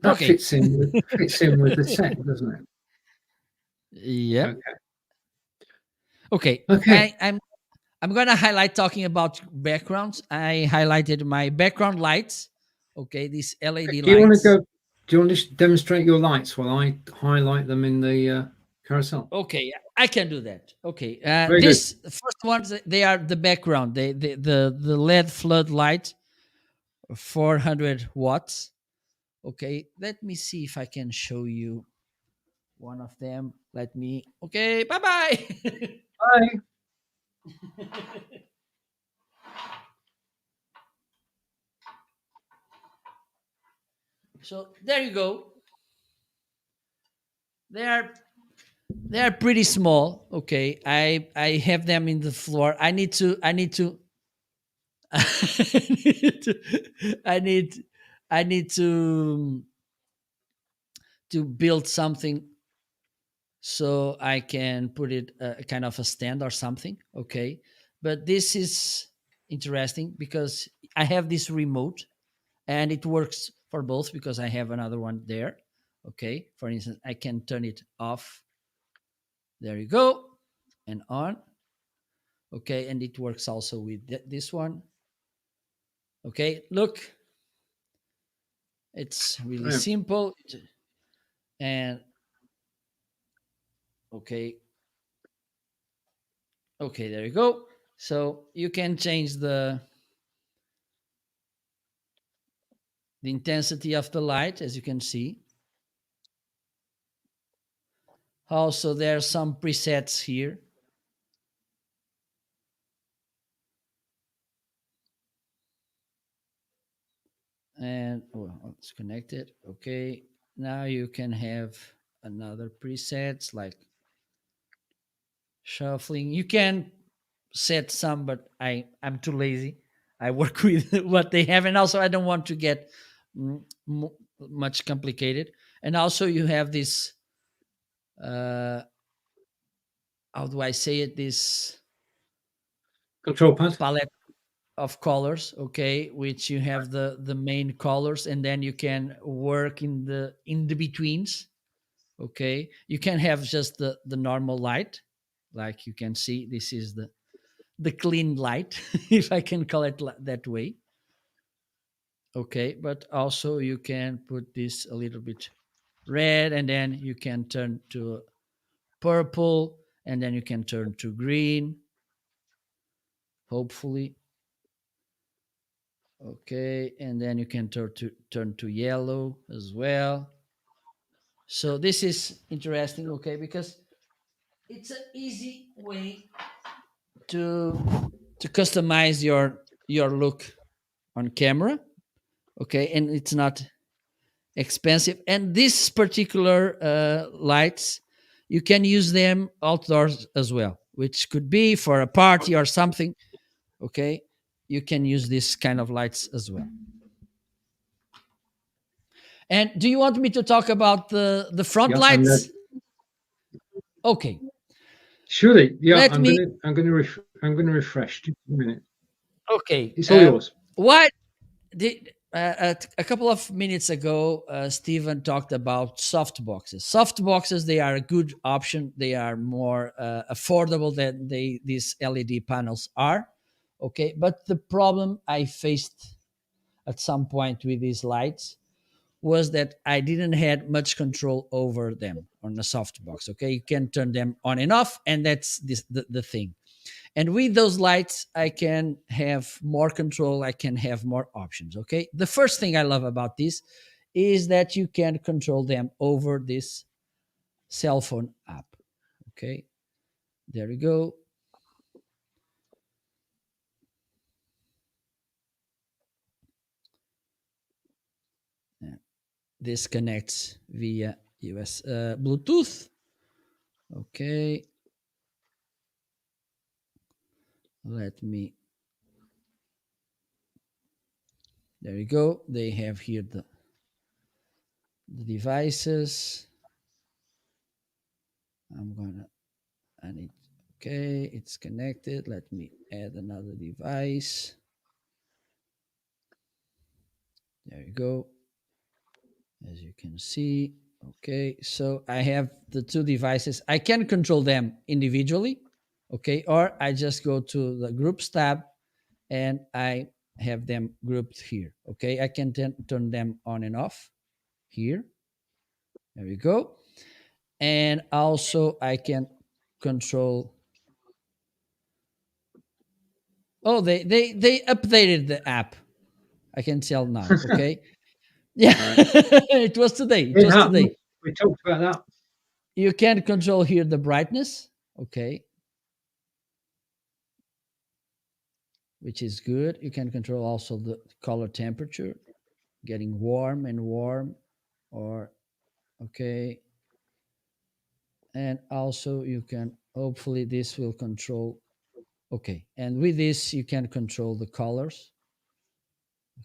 That Okay. fits in with the set, doesn't it? Yep. Okay. Okay. Okay. I'm gonna highlight talking about backgrounds. I highlighted my background lights. Okay, these LED Do you want to lights. go? Do you want to demonstrate your lights while I highlight them in the carousel? Okay, I can do that. Okay, Very good. this first ones they are the background. The LED flood light, 400 watts. Okay, let me see if I can show you one of them. Let me. Okay, bye bye. Bye. So there you go. They are they are pretty small. Okay, I have them in the floor. I need I need to build something so I can put it kind of a stand or something. Okay, but this is interesting because I have this remote and it works for both because I have another one there. Okay, for instance, I can turn it off. There you go, and on. Okay, and it works also with this one. Okay, look, it's really Yeah. simple. And okay, okay, there you go. So you can change the intensity of the light, as you can see. Also, there are some presets here. And let's connect it. Okay, now you can have another presets like shuffling. You can set some, but I'm too lazy. I work with what they have, and also I don't want to get mm, much complicated. And also you have this uh how do I say it, this Control pad. palette of colors, okay, which you have the main colors, and then you can work in the betweens. Okay, you can have just the normal light, like you can see this is the clean light, if I can call it that way. Okay, but also you can put this a little bit red, and then you can turn to purple, and then you can turn to green, hopefully. Okay, and then you can turn to yellow as well. So this is interesting, okay, because it's an easy way to to customize your look on camera. Okay, and it's not expensive. And these particular lights, you can use them outdoors as well, which could be for a party or something. Okay, you can use this kind of lights as well. And do you want me to talk about the front Yeah. And lights? Okay. Surely, yeah. Let me. I'm gonna refresh. Just a minute. Okay. It's all yours. What did a couple of minutes ago, Stephen talked about soft boxes. Soft boxes, they are a good option. They are more affordable than these LED panels are. Okay, but the problem I faced at some point with these lights was that I didn't had much control over them on a softbox. Okay, you can turn them on and off, and that's the thing. And with those lights, I can have more control. I can have more options. Okay, the first thing I love about this is that you can control them over this cell phone app. Okay, there we go. This connects via US Bluetooth. Okay, let me. There you go. They have here the devices. I'm gonna. I need. Okay, it's connected. Let me add another device. There you go. As you can see. Okay, so I have the two devices. I can control them individually. Okay, or I just go to the groups tab and I have them grouped here. Okay, I can turn them on and off here. There we go. And also I can control. Oh, they updated the app. I can tell now. Okay. Yeah, All right. it was today. It It was happened. today. We talked about that. You can control here the brightness. Okay, which is good. You can control also the color temperature, getting warm and warm, or okay. And also you can, hopefully this will control. Okay, and with this you can control the colors.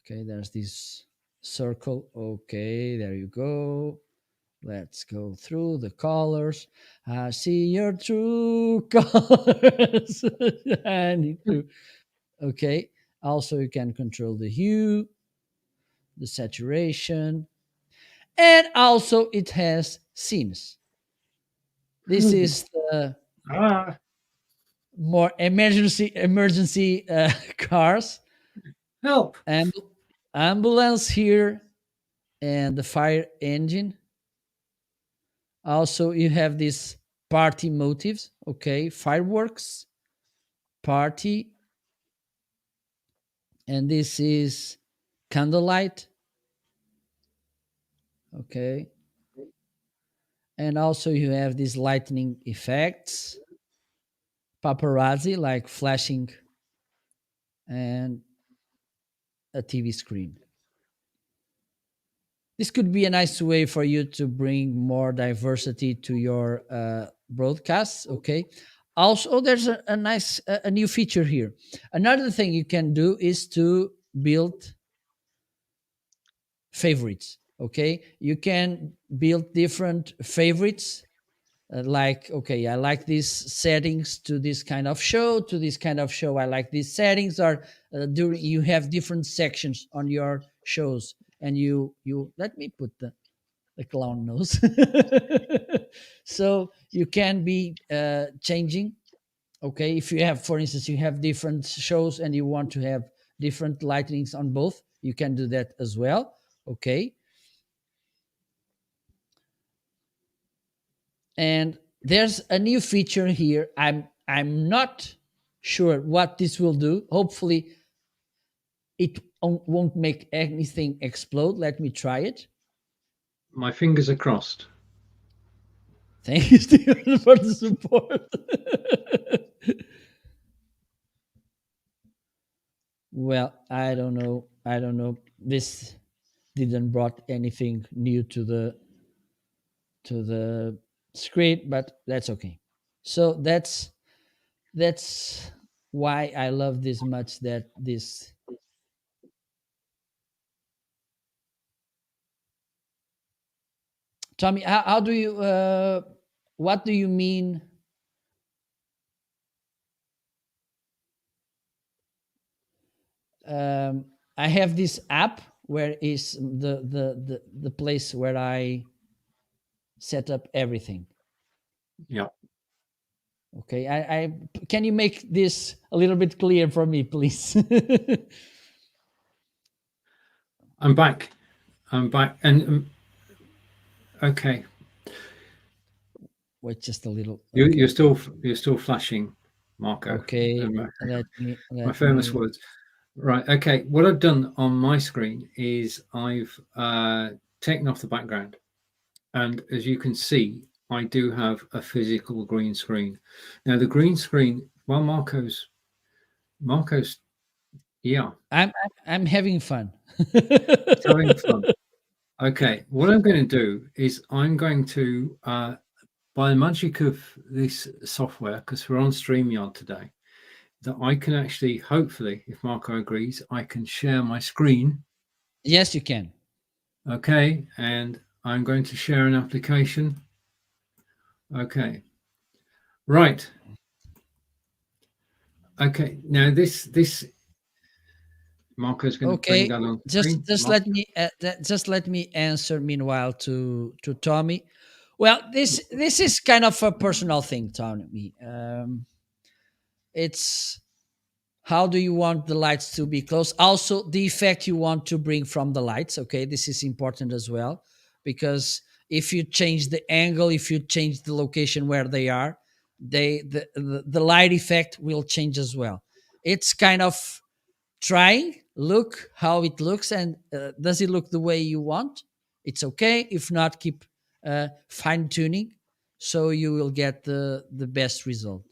Okay, there's this circle. Okay, there you go. Let's go through the colors. I see your true colors. I need to. Okay. Also, you can control the hue, the saturation, and also it has scenes. This is the Ah, more emergency cars, help. and ambulance here, and the fire engine. Also, you have these party motives. Okay, fireworks, party, and this is candlelight. Okay, and also you have these lightning effects, paparazzi like flashing, and a TV screen. This could be a nice way for you to bring more diversity to your broadcasts. Okay. Also, there's a nice a new feature here. Another thing you can do is to build favorites. Okay, you can build different favorites, like, okay, I like these settings to this kind of show, to this kind of show I like these settings, or during you have different sections on your shows, and you let me put the clown nose. So you can be changing. Okay, if you have, for instance, you have different shows and you want to have different lightnings on both, you can do that as well. Okay, and there's a new feature here. I'm not sure what this will do. Hopefully it won't make anything explode. Let me try it. My fingers are crossed. Thank you, Stephen, for the support. Well, I don't know, this didn't brought anything new to the screen, but that's okay. So that's why I love this much, that this. Tommy, how do you what do you mean I have this app where is the place where I set up everything. Yeah. Okay, I can you make this a little bit clear for me, please? I'm back. And okay, Wait, just a little. you're Okay, still flashing, Marco. okay. Um, my Let famous me. words. Right. Okay. What I've done on my screen is I've taken off the background, and as you can see, I do have a physical green screen. Now the green screen. Well, Marco's. Yeah, I'm having fun. it's having fun. Okay. What I'm going to do is I'm going to by the magic of this software, because we're on StreamYard today, that I can actually, hopefully, if Marco agrees, I can share my screen. Yes, you can. Okay, and I'm going to share an application. Okay, right. Okay, now this Marco's going to bring Okay, that on just screen. just let me just let me answer meanwhile to Tommy. Well, this is kind of a personal thing, Tommy. It's how do you want the lights to be close? Also, the effect you want to bring from the lights. Okay, this is important as well because if you change the angle, if you change the location where they are, the light effect will change as well. It's kind of trying look how it looks and does it look the way you want. It's okay. If not, keep fine tuning so you will get the best result,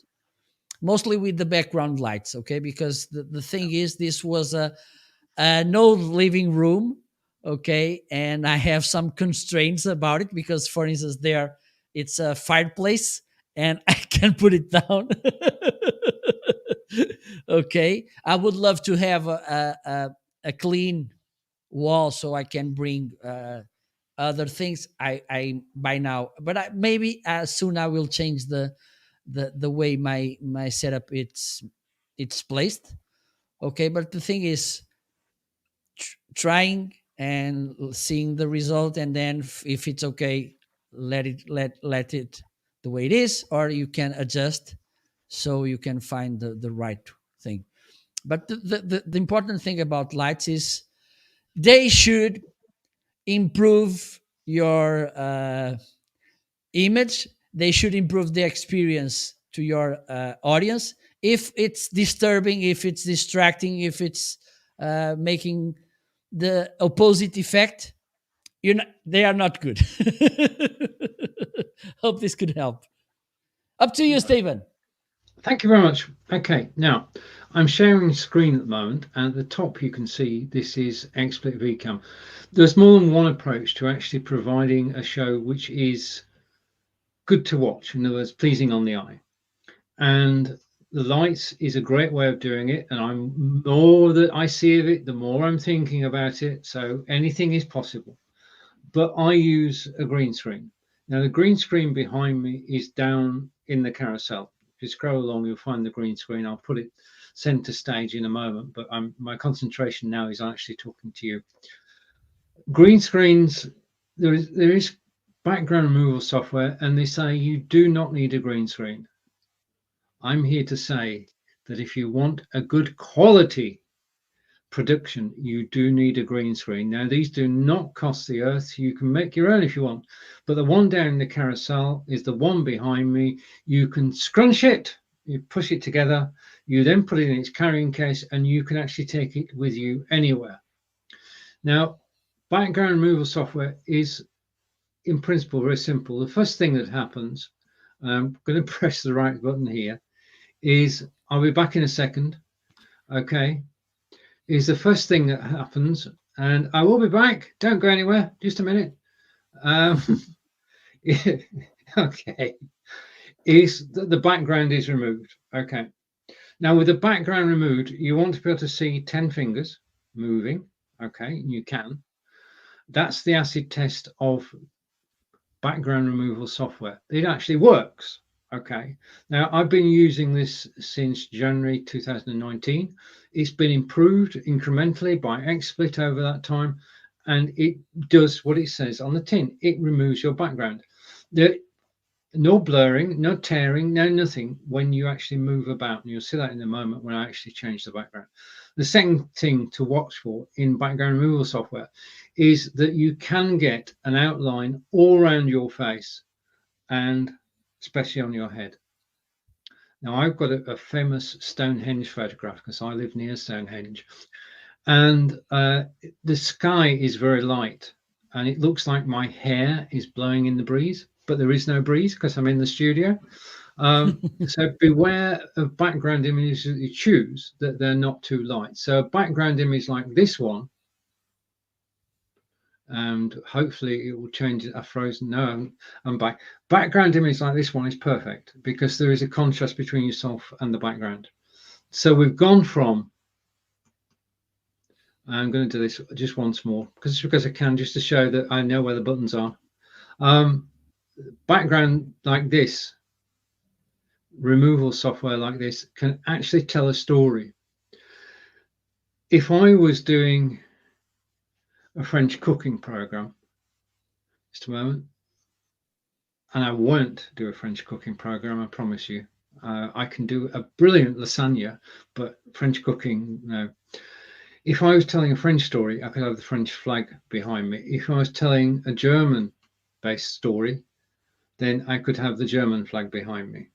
mostly with the background lights. Okay, because the thing is this was a no living room. Okay, and I have some constraints about it because for instance there it's a fireplace and I can put it down. Okay, I would love to have a clean wall so I can bring other things I by now, but maybe soon I will change the way my setup it's placed. Okay, but the thing is trying and seeing the result, and then if it's okay, let it the way it is, or you can adjust so you can find the right thing. But the important thing about lights is they should improve your image. They should improve the experience to your audience. If it's disturbing, if it's distracting, if it's making the opposite effect, they are not good. Hope this could help. Up to you, Stephen. Thank you very much. Okay, now I'm sharing screen at the moment, and at the top you can see this is XSplit VCAM. There's more than one approach to actually providing a show which is good to watch, in other words, pleasing on the eye. And the lights is a great way of doing it. And I'm more that I see of it, the more I'm thinking about it. So anything is possible. But I use a green screen. Now the green screen behind me is down in the carousel. If you scroll along, you'll find the green screen. I'll put it center stage in a moment, but my concentration now is actually talking to you. Green screens, there is background removal software, and they say you do not need a green screen. I'm here to say that if you want a good quality production, you do need a green screen. Now, these do not cost the earth. You can make your own if you want, but the one down in the carousel is the one behind me. You can scrunch it, you push it together, you then put it in its carrying case, and you can actually take it with you anywhere. Now, background removal software is, in principle, very simple. The first thing that happens, I'm going to press the right button here, is I'll be back in a second. Okay, is the first thing that happens, and I will be back. Don't go anywhere. Just a minute. Okay, is the background is removed. Okay, now with the background removed, you want to be able to see 10 fingers moving. Okay, you can. That's the acid test of background removal software. It actually works. Okay. Now, I've been using this since January 2019. It's been improved incrementally by XSplit over that time, and it does what it says on the tin. It removes your background. No blurring, no tearing, no nothing when you actually move about. And you'll see that in a moment when I actually change the background. The second thing to watch for in background removal software is that you can get an outline all around your face, and especially on your head. Now, I've got a famous Stonehenge photograph because I live near Stonehenge, and the sky is very light, and it looks like my hair is blowing in the breeze, but there is no breeze because I'm in the studio. So beware of background images that you choose, that they're not too light. So a background image like this one, and hopefully it will change it. I've frozen. No, I'm back. Background image like this one is perfect because there is a contrast between yourself and the background. So we've gone from, I'm going to do this just once more because I can, just to show that I know where the buttons are. Background like this, removal software like this can actually tell a story. If I was doing a French cooking program, just a moment, and I won't do a French cooking program, I promise you. I can do a brilliant lasagna, but French cooking, no. If I was telling a French story, I could have the French flag behind me. If I was telling a German-based story, then I could have the German flag behind me.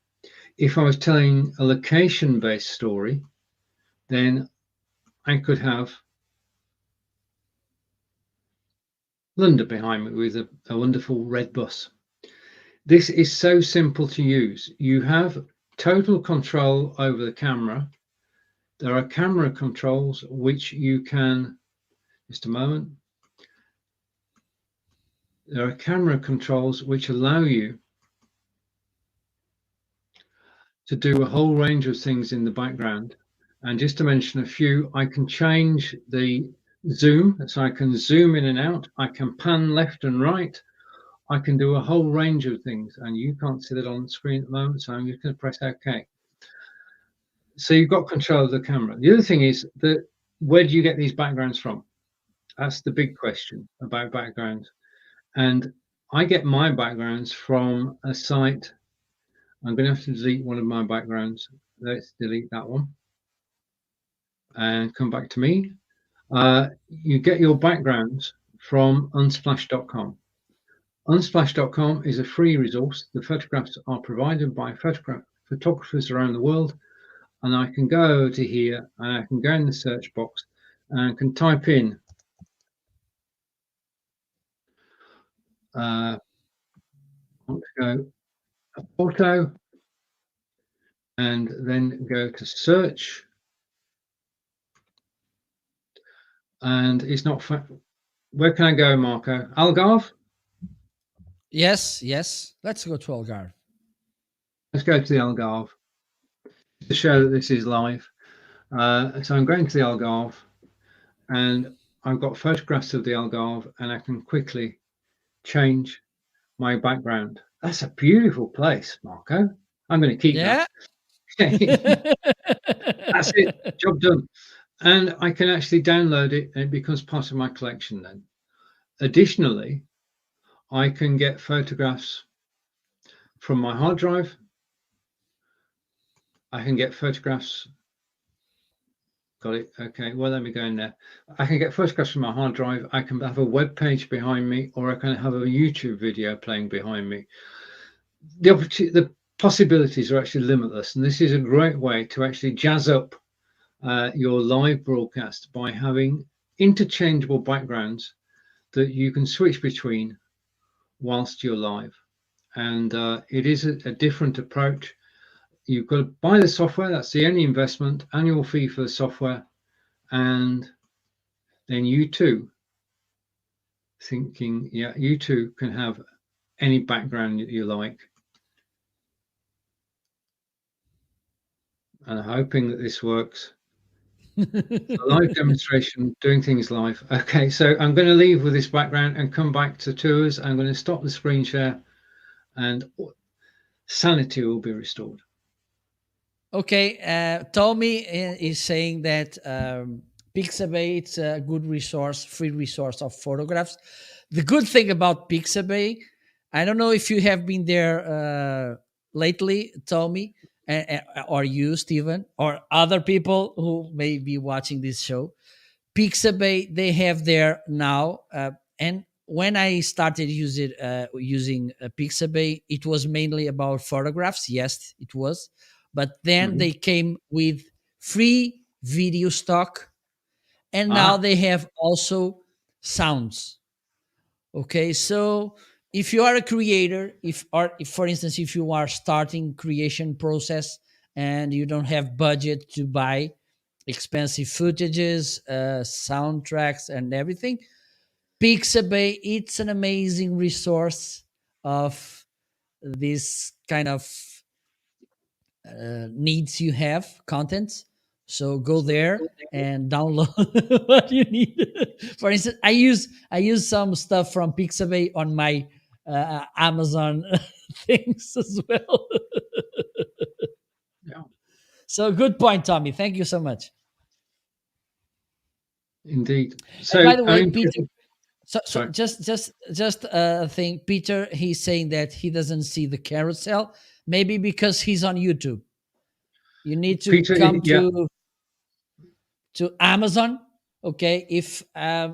If I was telling a location-based story, then I could have London behind me with a wonderful red bus. This is so simple to use. You have total control over the camera. There are camera controls which you can, just a moment. There are camera controls which allow you to do a whole range of things in the background. And just to mention a few, I can change the zoom, so I can zoom in and out. I can pan left and right. I can do a whole range of things, and you can't see that on the screen at the moment, so I'm just going to press OK. So you've got control of the camera. The other thing is that where do you get these backgrounds from? That's the big question about backgrounds. And I get my backgrounds from a site. I'm going to have to delete one of my backgrounds. Let's delete that one and come back to me. You get your backgrounds from unsplash.com. Unsplash.com is a free resource. The photographs are provided by photographers around the world. And I can go over to here and I can go in the search box and I can type in I want to go a photo and then go to search, and it's not where can I go, Marco? Algarve? Yes, let's go to Algarve. Let's go to the Algarve to show that this is live. So I'm going to the Algarve and I've got photographs of the Algarve and I can quickly change my background. That's a beautiful place, Marco. I'm going to keep that. That's it, job done. And I can actually download it and it becomes part of my collection then. Additionally, I can get photographs from my hard drive. I can get photographs. Got it. Okay. Well, let me go in there. I can get photographs from my hard drive. I can have a web page behind me, or I can have a YouTube video playing behind me. The possibilities are actually limitless, and this is a great way to actually jazz up your live broadcast by having interchangeable backgrounds that you can switch between whilst you're live. And it is a different approach. You've got to buy the software. That's the only investment, annual fee for the software. And then you too, you too can have any background that you like. And I'm hoping that this works. A live demonstration, doing things live. Okay, so I'm going to leave with this background and come back to tours. I'm going to stop the screen share and sanity will be restored. Okay, Tommy is saying that Pixabay it's a good resource, free resource of photographs. The good thing about Pixabay, I don't know if you have been there lately, Tommy, or you, Stephen, or other people who may be watching this show. Pixabay, they have there now, and when I started using Pixabay, it was mainly about photographs. Yes, it was, but then Mhm. they came with free video stock, and now Ah, they have also sounds. Okay, so if you are a creator, if for instance, if you are starting creation process and you don't have budget to buy expensive footages, soundtracks, and everything, Pixabay it's an amazing resource of this kind of needs you have content. So go there and download what you need. For instance, I use some stuff from Pixabay on my Amazon things as well. yeah, So good point, Tommy. Thank you so much. indeed. And by So, the I way, mean, Peter, so sorry, just a thing, Peter. He's saying that he doesn't see the carousel, maybe because he's on YouTube. You need to Peter, come yeah, to Amazon. Okay, if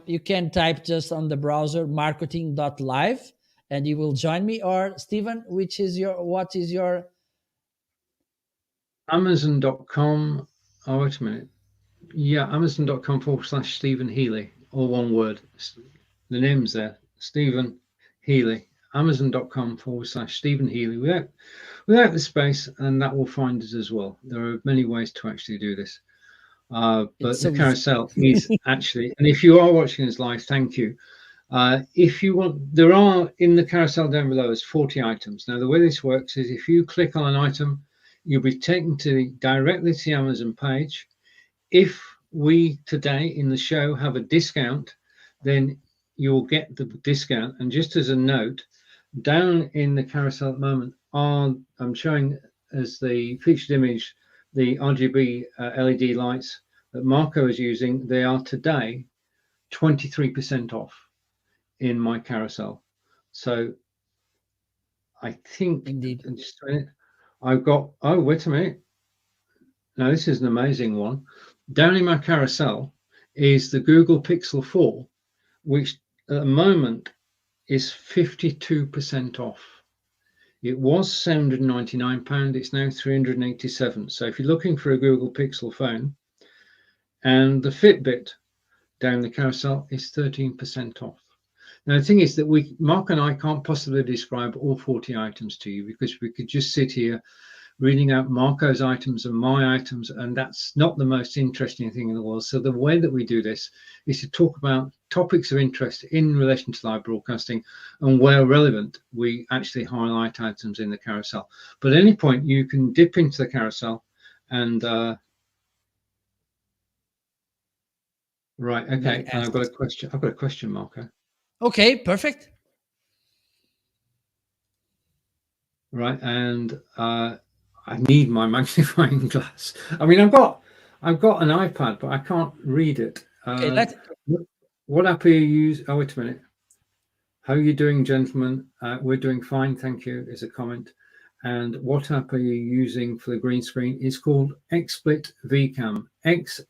you can type just on the browser marketing.live and you will join me. Or Stephen, what is your Amazon.com. Oh, wait a minute. Yeah, Amazon.com/Stephen Healy, all one word. The name's there, Stephen Healy. Amazon.com/Stephen Healy without the space, and that will find us as well. There are many ways to actually do this. it's But the so easy. carousel is actually, and if you are watching us live, thank you. If you want, there are in the carousel down below is 40 items. Now, the way this works is if you click on an item, you'll be taken directly to the Amazon page. If we today in the show have a discount, then you'll get the discount. And just as a note, down in the carousel at the moment, I'm showing as the featured image the RGB LED lights that Marco is using. They are today 23% off in my carousel. So I think Indeed. just a minute, I've got, oh, wait a minute. Now, this is an amazing one. Down in my carousel is the Google Pixel 4, which at the moment is 52% off. It was £799, it's now £387. So if you're looking for a Google Pixel phone, and the Fitbit down the carousel is 13% off. Now, the thing is that Mark and I can't possibly describe all 40 items to you because we could just sit here reading out Marco's items and my items, and that's not the most interesting thing in the world. So the way that we do this is to talk about topics of interest in relation to live broadcasting, and where relevant, we actually highlight items in the carousel. But at any point, you can dip into the carousel and right, okay. And I've got a question. I've got a question, Marco. Okay, perfect. Right, and I need my magnifying glass. I mean, I've got an iPad, but I can't read it. Okay, let What app are you using? Oh, wait a minute. How are you doing, gentlemen? We're doing fine, thank you, is a comment. And what app are you using for the green screen? It's called XSplit VCam, XSPLIT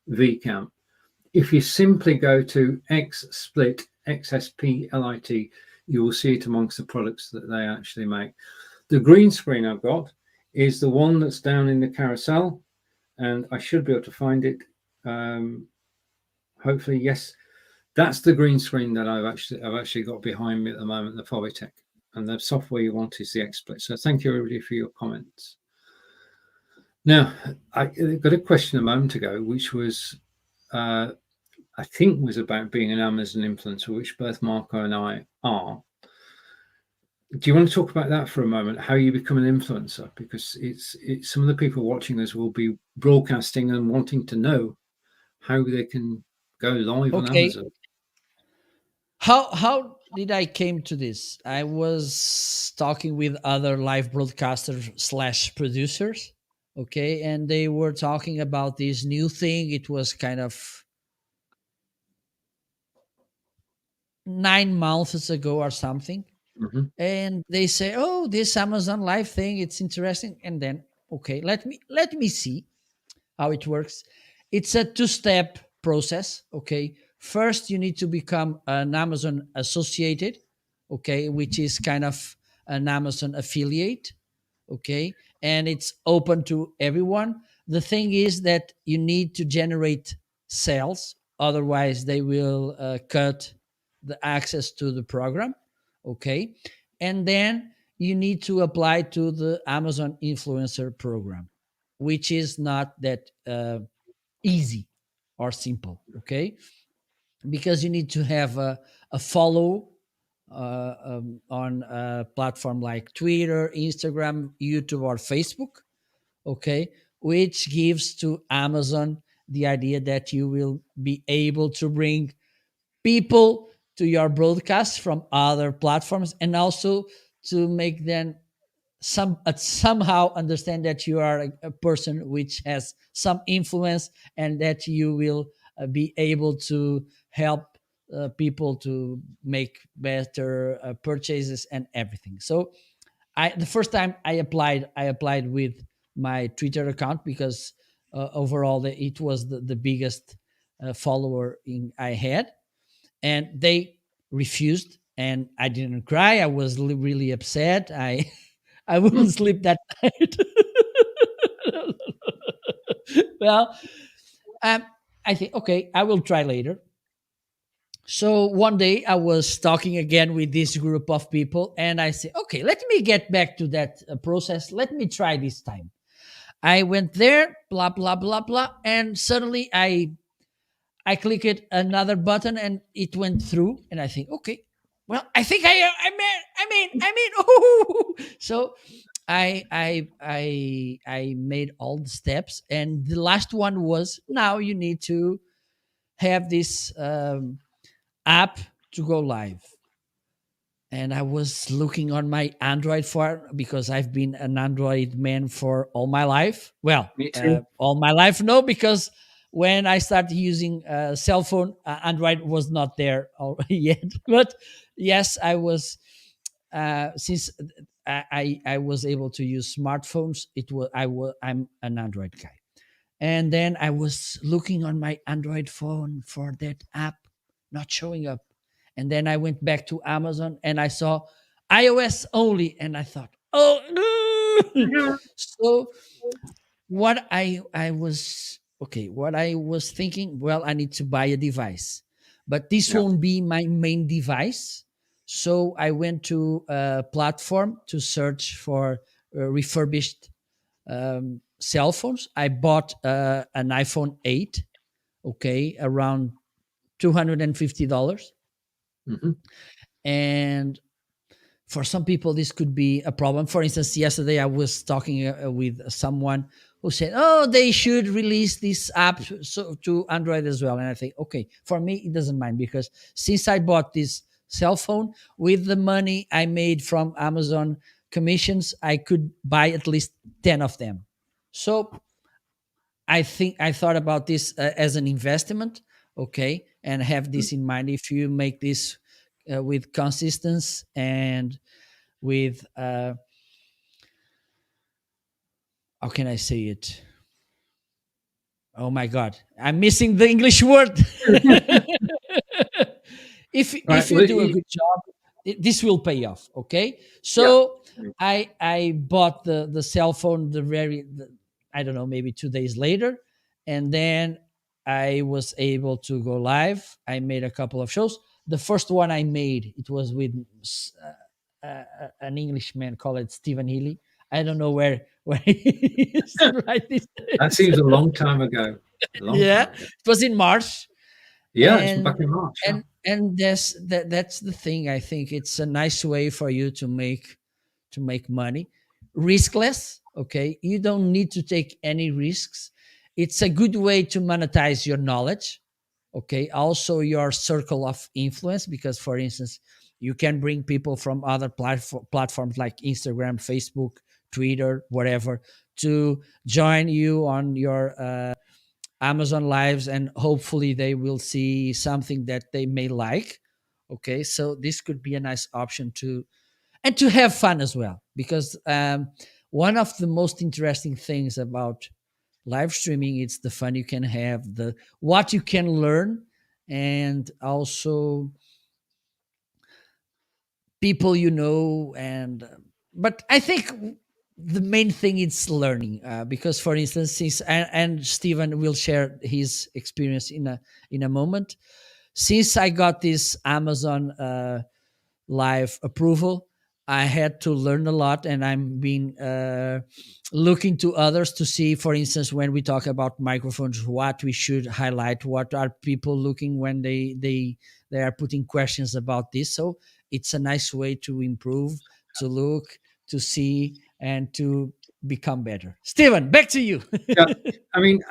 VCam. If you simply go to XSplit, XSPLIT, you will see it amongst the products that they actually make. The green screen I've got is the one that's down in the carousel, and I should be able to find it. Hopefully, yes, that's the green screen that I've actually got behind me at the moment, the Fovitech, and the software you want is the XSplit. So thank you everybody for your comments. Now, I got a question a moment ago, which was, I think was about being an Amazon influencer, which both Marco and I are. Do you want to talk about that for a moment? How you become an influencer? Because it's some of the people watching this will be broadcasting and wanting to know how they can go live on okay. Amazon. How did I came to this? I was talking with other live broadcasters slash producers, okay, and they were talking about this new thing. It was kind of 9 months ago or something, Hmm. and they say, "Oh, this Amazon Live thing, it's interesting." And then, okay, let me see how it works. It's a two-step process. Okay, first you need to become an Amazon associated, okay, which is kind of an Amazon affiliate, okay, and it's open to everyone. The thing is that you need to generate sales, otherwise they will cut the access to the program, okay, and then you need to apply to the Amazon influencer program, which is not that easy or simple, okay, because you need to have a follow on a platform like Twitter, Instagram, YouTube, or Facebook, okay, which gives to Amazon the idea that you will be able to bring people to your broadcast from other platforms, and also to make them somehow understand that you are a person which has some influence, and that you will be able to help people to make better purchases and everything. So the first time I applied with my Twitter account, because overall it was the biggest follower I had, and they refused. And I didn't cry. I was really upset. I wouldn't sleep that night. Well, um, I think, okay, I will try later. So one day I was talking again with this group of people, and I said, okay, let me get back to that process. Let me try this time. I went there, blah blah blah blah, and suddenly I clicked another button and it went through, and I think, okay, well, I think I mean, oh. So I made all the steps, and the last one was, now you need to have this app to go live. And I was looking on my Android phone, because I've been an Android man for all my life. Well, Me too. all my life, no, because when I started using a cell phone, Android was not there yet. But yes, I was, since I was able to use smartphones. I'm an Android guy. And then I was looking on my Android phone for that app, not showing up. And then I went back to Amazon and I saw iOS only, and I thought, oh no. Yeah. So what I was thinking, well, I need to buy a device, but this Yeah. won't be my main device. So I went to a platform to search for refurbished cell phones. I bought an iPhone 8, okay, around $250. Hmm. And for some people, this could be a problem. For instance, yesterday I was talking with someone who said, "Oh, they should release this app to Android as well." And I think, okay, for me, it doesn't mind, because since I bought this cell phone with the money I made from Amazon commissions, I could buy at least 10 of them. So I thought about this as an investment, okay, and have this in mind. If you make this with consistency and with how can I say it? Oh my God, I'm missing the English word. Right. If you Well, do a good job, this will pay off. Okay, yeah. so I bought the cell phone I don't know, maybe 2 days later, and then I was able to go live. I made a couple of shows. The first one I made, it was with an Englishman called Stephen Healy. I don't know where he is right these That days. seems a long time ago. A long Yeah, time ago. it was in March. Yeah, it's and back in March. Yeah. and that's the thing. I think it's a nice way for you to make money, riskless. Okay, you don't need to take any risks. It's a good way to monetize your knowledge, okay, also your circle of influence, because for instance, You can bring people from other platforms like Instagram, Facebook, Twitter, whatever, to join you on your Amazon lives, and hopefully they will see something that they may like. Okay, so this could be a nice option to, and to have fun as well, because one of the most interesting things about live streaming, it's the fun you can have, the what you can learn, and also people you know. And but I think the main thing is learning, because for instance, since and Stephen will share his experience in a moment. Since I got this Amazon live approval, I had to learn a lot, and I'm being looking to others to see, for instance, when we talk about microphones, what we should highlight, what are people looking when they are putting questions about this. So it's a nice way to improve, to look, to see, and to become better. Stephen, back to you. Yeah, I mean,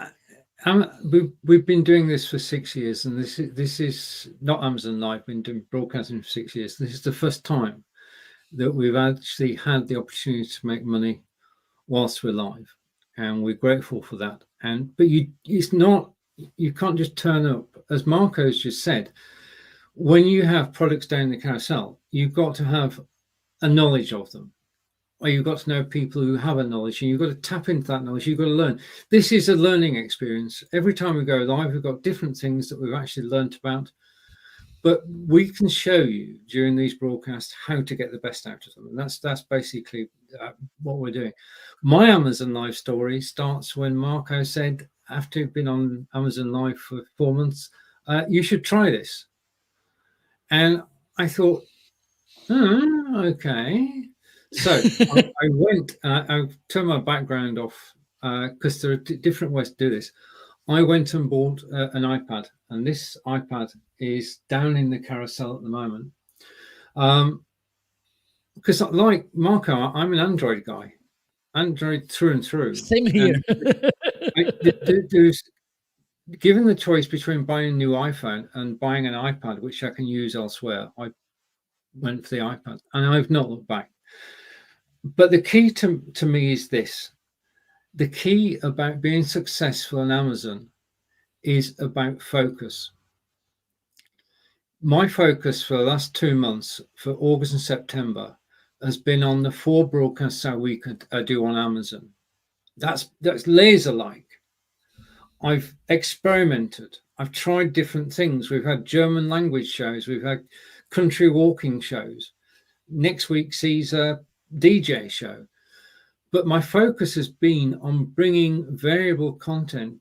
we've been doing this for 6 years, and this is not Amazon Live. Been doing broadcasting for 6 years. This is the first time that we've actually had the opportunity to make money whilst we're live, and we're grateful for that. But it's not, you can't just turn up, as Marco's just said. When you have products down the carousel, you've got to have a knowledge of them, or you've got to know people who have a knowledge, and you've got to tap into that knowledge. You've got to learn. This is a learning experience. Every time we go live, we've got different things that we've actually learned about, but we can show you during these broadcasts how to get the best out of them. And that's basically what we're doing. My Amazon Live story starts when Marco said, after he'd been on Amazon Live for 4 months, you should try this. And I thought, okay. So I went, I turned my background off, because there are different ways to do this. I went and bought an iPad, and this iPad is down in the carousel at the moment. Because like Marco, I'm an Android guy, Android through and through. Same here. There's, given the choice between buying a new iPhone and buying an iPad, which I can use elsewhere, I went for the iPad, and I've not looked back. But the key to me is this. The key about being successful on Amazon is about focus. My focus for the last 2 months, for August and September, has been on the 4 broadcasts a week I do on Amazon. That's laser-like. I've experimented. I've tried different things. We've had German language shows. We've had country walking shows. Next week sees a DJ show. But my focus has been on bringing variable content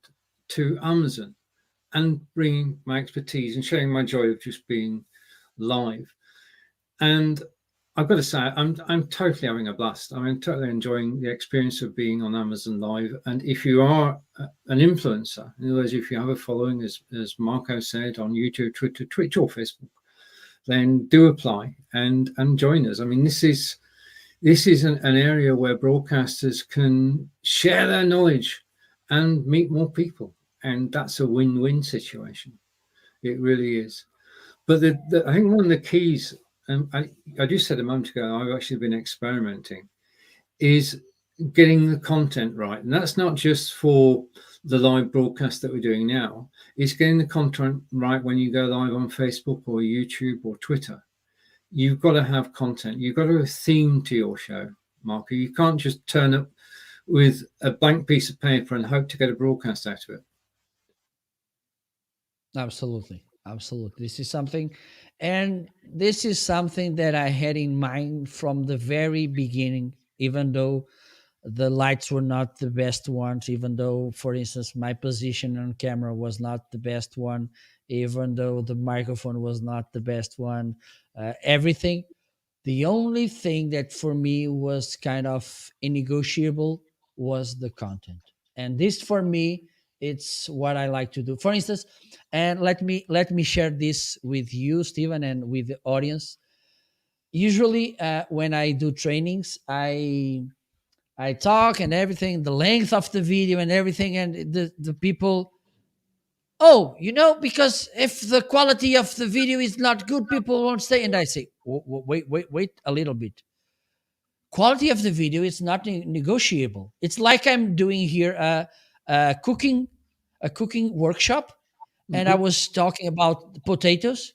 to Amazon and bringing my expertise and sharing my joy of just being live. And I've got to say, I'm totally having a blast. I'm totally enjoying the experience of being on Amazon Live. And if you are an influencer, in other words, if you have a following, as Marco said, on YouTube, Twitter, Twitch, or Facebook, then do apply and join us. I mean, this is an area where broadcasters can share their knowledge and meet more people, and that's a win-win situation. It really is. But I think one of the keys, and I just said a moment ago, I've actually been experimenting, is getting the content right. And that's not just for the live broadcast that we're doing now. It's getting the content right when you go live on Facebook or YouTube or Twitter. You've got to have content. You've got to have a theme to your show, Marco. You can't just turn up with a blank piece of paper and hope to get a broadcast out of it. Absolutely. This is something, and this is something that I had in mind from the very beginning, even though the lights were not the best ones, even though, for instance, my position on camera was not the best one, even though the microphone was not the best one, everything. The only thing that for me was kind of innegotiable was the content. And this for me, it's what I like to do. For instance, and let me share this with you, Stephen, and with the audience. Usually, when I do trainings, I talk and everything, the length of the video and everything, and the people, oh, because if the quality of the video is not good, people won't stay. And I say, Wait a little bit. Quality of the video is not negotiable. It's like I'm doing here a cooking a cooking workshop, and I Mhm. was talking about potatoes,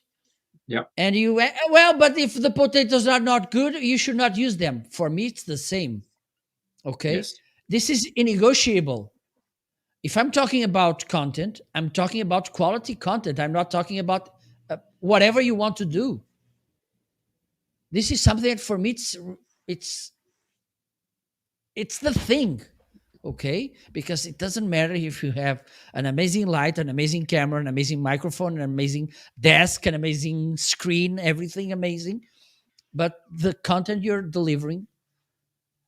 Yeah. and you went, well, but if the potatoes are not good, you should not use them. For me, it's the same. Okay, Yes. this is negotiable. If I'm talking about content, I'm talking about quality content. I'm not talking about whatever you want to do. This is something that for me it's it's the thing. Okay, because it doesn't matter if you have an amazing light, an amazing camera, an amazing microphone, an amazing desk, an amazing screen, everything amazing, but the content you're delivering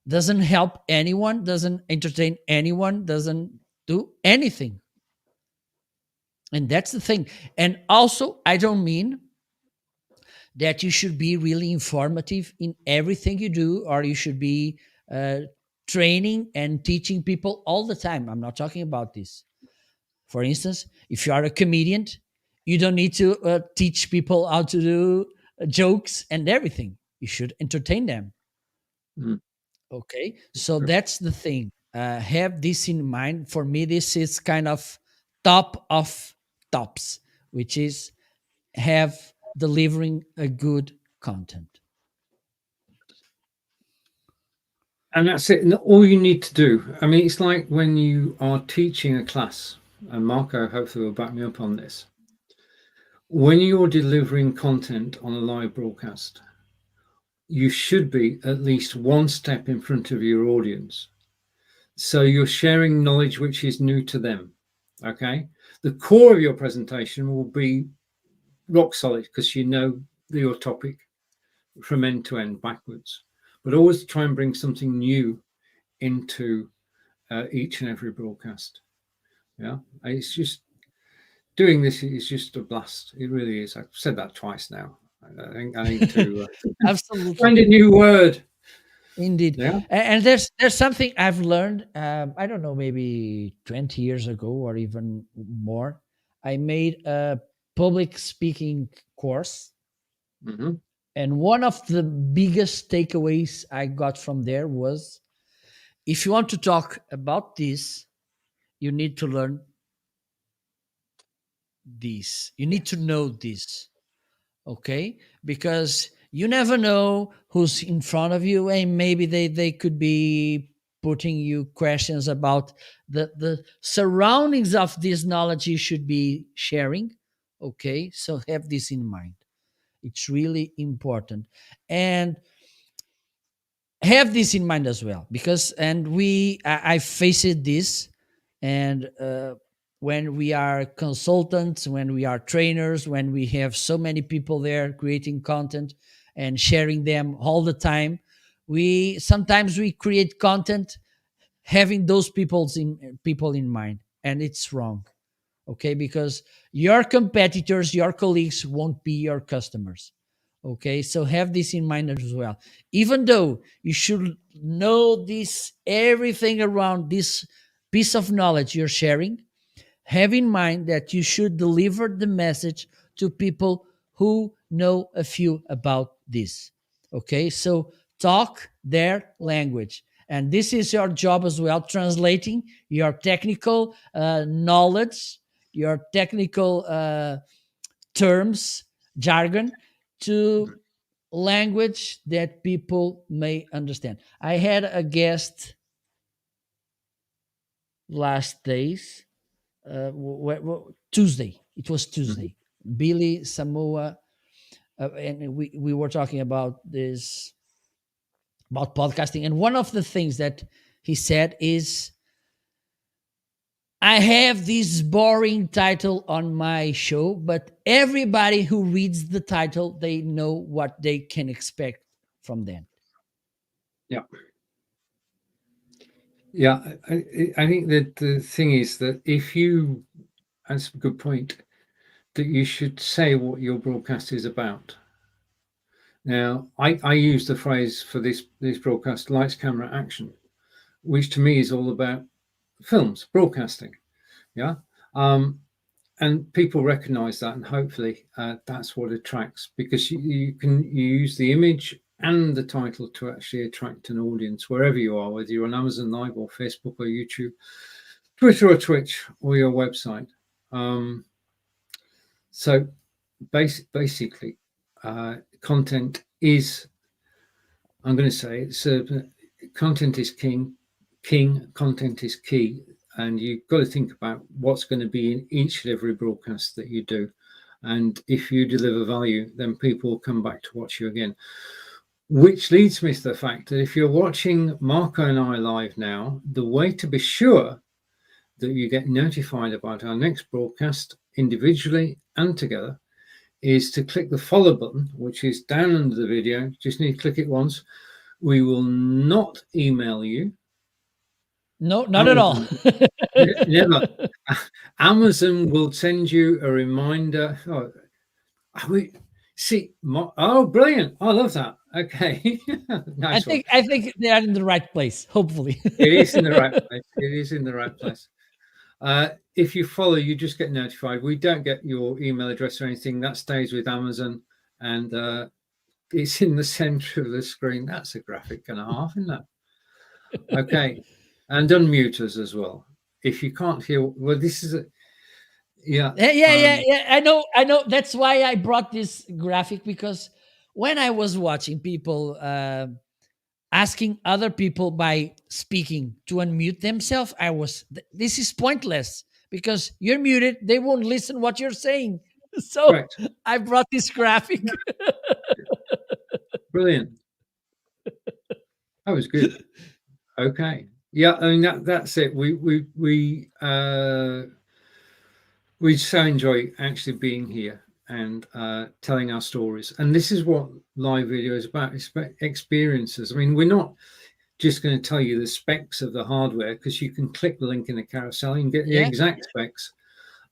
doesn't help anyone, doesn't entertain anyone, doesn't do anything. And that's the thing. And also, I don't mean that you should be really informative in everything you do, or you should be uh, training and teaching people all the time. I'm not talking about this. For instance, if you are a comedian, you don't need to teach people how to do jokes and everything. You should entertain them. Mm. Okay, so that's the thing. Have this in mind. For me, this is kind of top of tops, which is have delivering a good content. And that's it. And all you need to do, I mean, it's like when you are teaching a class, and Marco hopefully will back me up on this. When you're delivering content on a live broadcast, you should be at least one step in front of your audience. So you're sharing knowledge which is new to them. Okay. The core of your presentation will be rock solid because you know your topic from end to end backwards. But always try and bring something new into each and every broadcast. Yeah. It's just doing this is just a blast. It really is. I've said that twice now. I think I need to Absolutely. find a new word. Indeed. Yeah. And there's something I've learned. I don't know, maybe 20 years ago or even more. I made a public speaking course, Hmm. and one of the biggest takeaways I got from there was, if you want to talk about this, you need to learn this. You need to Yes. know this. Okay, because you never know who's in front of you, and maybe they could be putting you questions about the surroundings of this knowledge you should be sharing. Okay, so have this in mind. It's really important. And have this in mind as well, because and I faced this. And when we are consultants, when we are trainers, when we have so many people there creating content and sharing them all the time, we sometimes we create content having those people in mind, and it's wrong. Okay, because your competitors, your colleagues won't be your customers. Okay, so have this in mind as well. Even though you should know this, everything around this piece of knowledge you're sharing, have in mind that you should deliver the message to people who know a few about this. Okay, so talk their language. And this is your job as well, translating your technical knowledge, your technical terms, jargon, to language that people may understand. I had a guest last days, Tuesday. It was Hmm. Tuesday. Billy Samoa, and we were talking about this, about podcasting. And one of the things that he said is, I have this boring title on my show, but everybody who reads the title, they know what they can expect from them. Yeah. Yeah. I think that the thing is that if you, that's a good point, that you should say what your broadcast is about. Now, I use the phrase for this broadcast, lights, camera, action, which to me is all about films, broadcasting. Yeah. Um, and people recognize that, and hopefully that's what attracts, because you can use the image and the title to actually attract an audience wherever you are, whether you're on Amazon Live or Facebook or YouTube, Twitter or Twitch or your website. So basically, content is, I'm going to say, content is king, content is key. And you've got to think about what's going to be in each and every broadcast that you do. And if you deliver value, then people will come back to watch you again. Which leads me to the fact that if you're watching Marco and I live now, the way to be sure that you get notified about our next broadcast individually and together is to click the follow button, which is down under the video. Just need to click it once. We will not email you. No, not at all. Never. Amazon will send you a reminder. Oh, brilliant. I love that. Okay. Nice. I think they are in the right place, hopefully. It is in the right place. It is in the right place. If you follow, you just get notified. We don't get your email address or anything. That stays with Amazon, and it's in the center of the screen. That's a graphic and a half, isn't that? Okay. And unmute us as well. If you can't hear, well, this is yeah. I know. That's why I brought this graphic, because when I was watching people asking other people by speaking to unmute themselves, this is pointless, because you're muted. They won't listen what you're saying. So correct. I brought this graphic. Brilliant. That was good. Okay. Yeah, I mean that's it. We so enjoy actually being here and telling our stories. And this is what live video is about. It's about experiences. I mean, we're not just going to tell you the specs of the hardware, because you can click the link in the carousel and get the exact specs.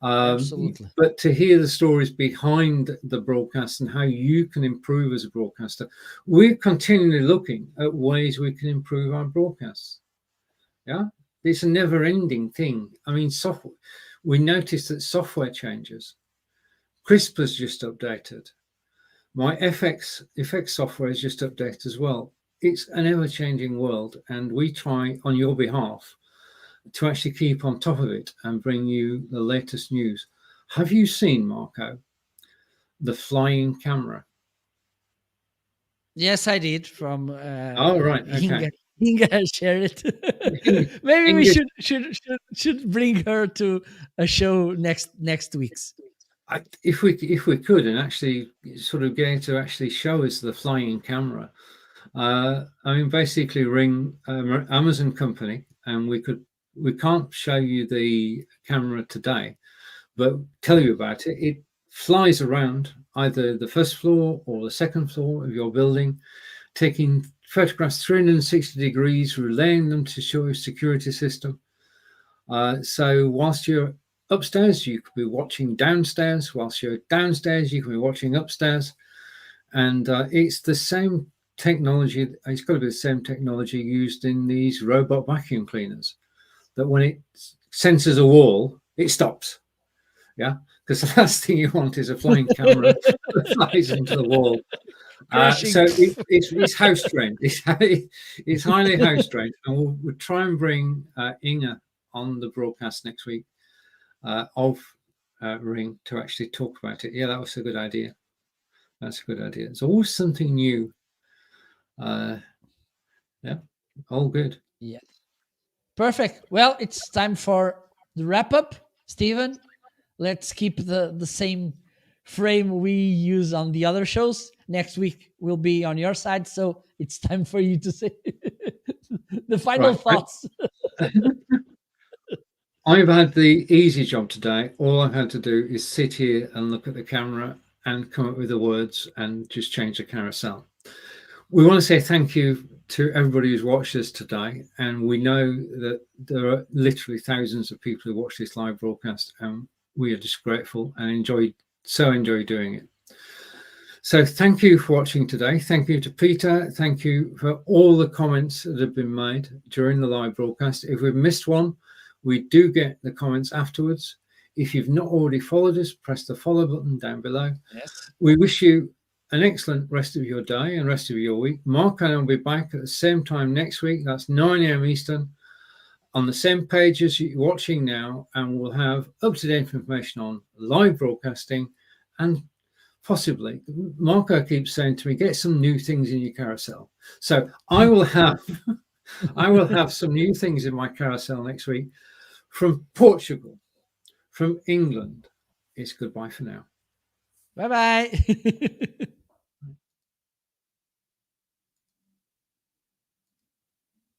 Absolutely. But to hear the stories behind the broadcast and how you can improve as a broadcaster, we're continually looking at ways we can improve our broadcasts. Yeah, it's a never-ending thing. I mean, software. We noticed that software changes. CRISPR's just updated. My FX software is just updated as well. It's an ever-changing world, and we try on your behalf to actually keep on top of it and bring you the latest news. Have you seen, Marco, the flying camera? Yes, I did. From oh, right. Okay. Inga shared it. Maybe we should bring her to a show next week's. If we could, and actually sort of get to actually show us the flying camera. I mean, basically ring Amazon company, and we can't show you the camera today, but tell you about it. It flies around either the first floor or the second floor of your building, taking photographs 360 degrees, relaying them to your security system. So whilst you're upstairs, you could be watching downstairs. Whilst you're downstairs, you can be watching upstairs. And it's the same technology. It's got to be the same technology used in these robot vacuum cleaners, that when it senses a wall, it stops. Yeah, because the last thing you want is a flying camera that flies into the wall. So it's house trained. It's highly house trained, and we'll try and bring Inga on the broadcast next week of Ring to actually talk about it. Yeah, that was a good idea. That's a good idea. It's always something new. Yeah, all good. Yeah, perfect. Well, it's time for the wrap up, Stephen. Let's keep the same frame we use on the other shows. Next week will be on your side, so it's time for you to say the final thoughts. I've had the easy job today. All I've had to do is sit here and look at the camera and come up with the words and just change the carousel. We want to say thank you to everybody who's watched us today, and we know that there are literally thousands of people who watch this live broadcast, and we are just grateful and enjoy doing it. So thank you for watching today. Thank you to Peter. Thank you for all the comments that have been made during the live broadcast. If we've missed one, we do get the comments afterwards. If you've not already followed us, press the follow button down below. Yes. We wish you an excellent rest of your day and rest of your week. Mark and I will be back at the same time next week. That's 9 a.m. Eastern on the same page as you're watching now, and we'll have up-to-date information on live broadcasting and possibly, Marco keeps saying to me, get some new things in your carousel. So I will have some new things in my carousel next week from Portugal, from England. It's goodbye for now. Bye-bye.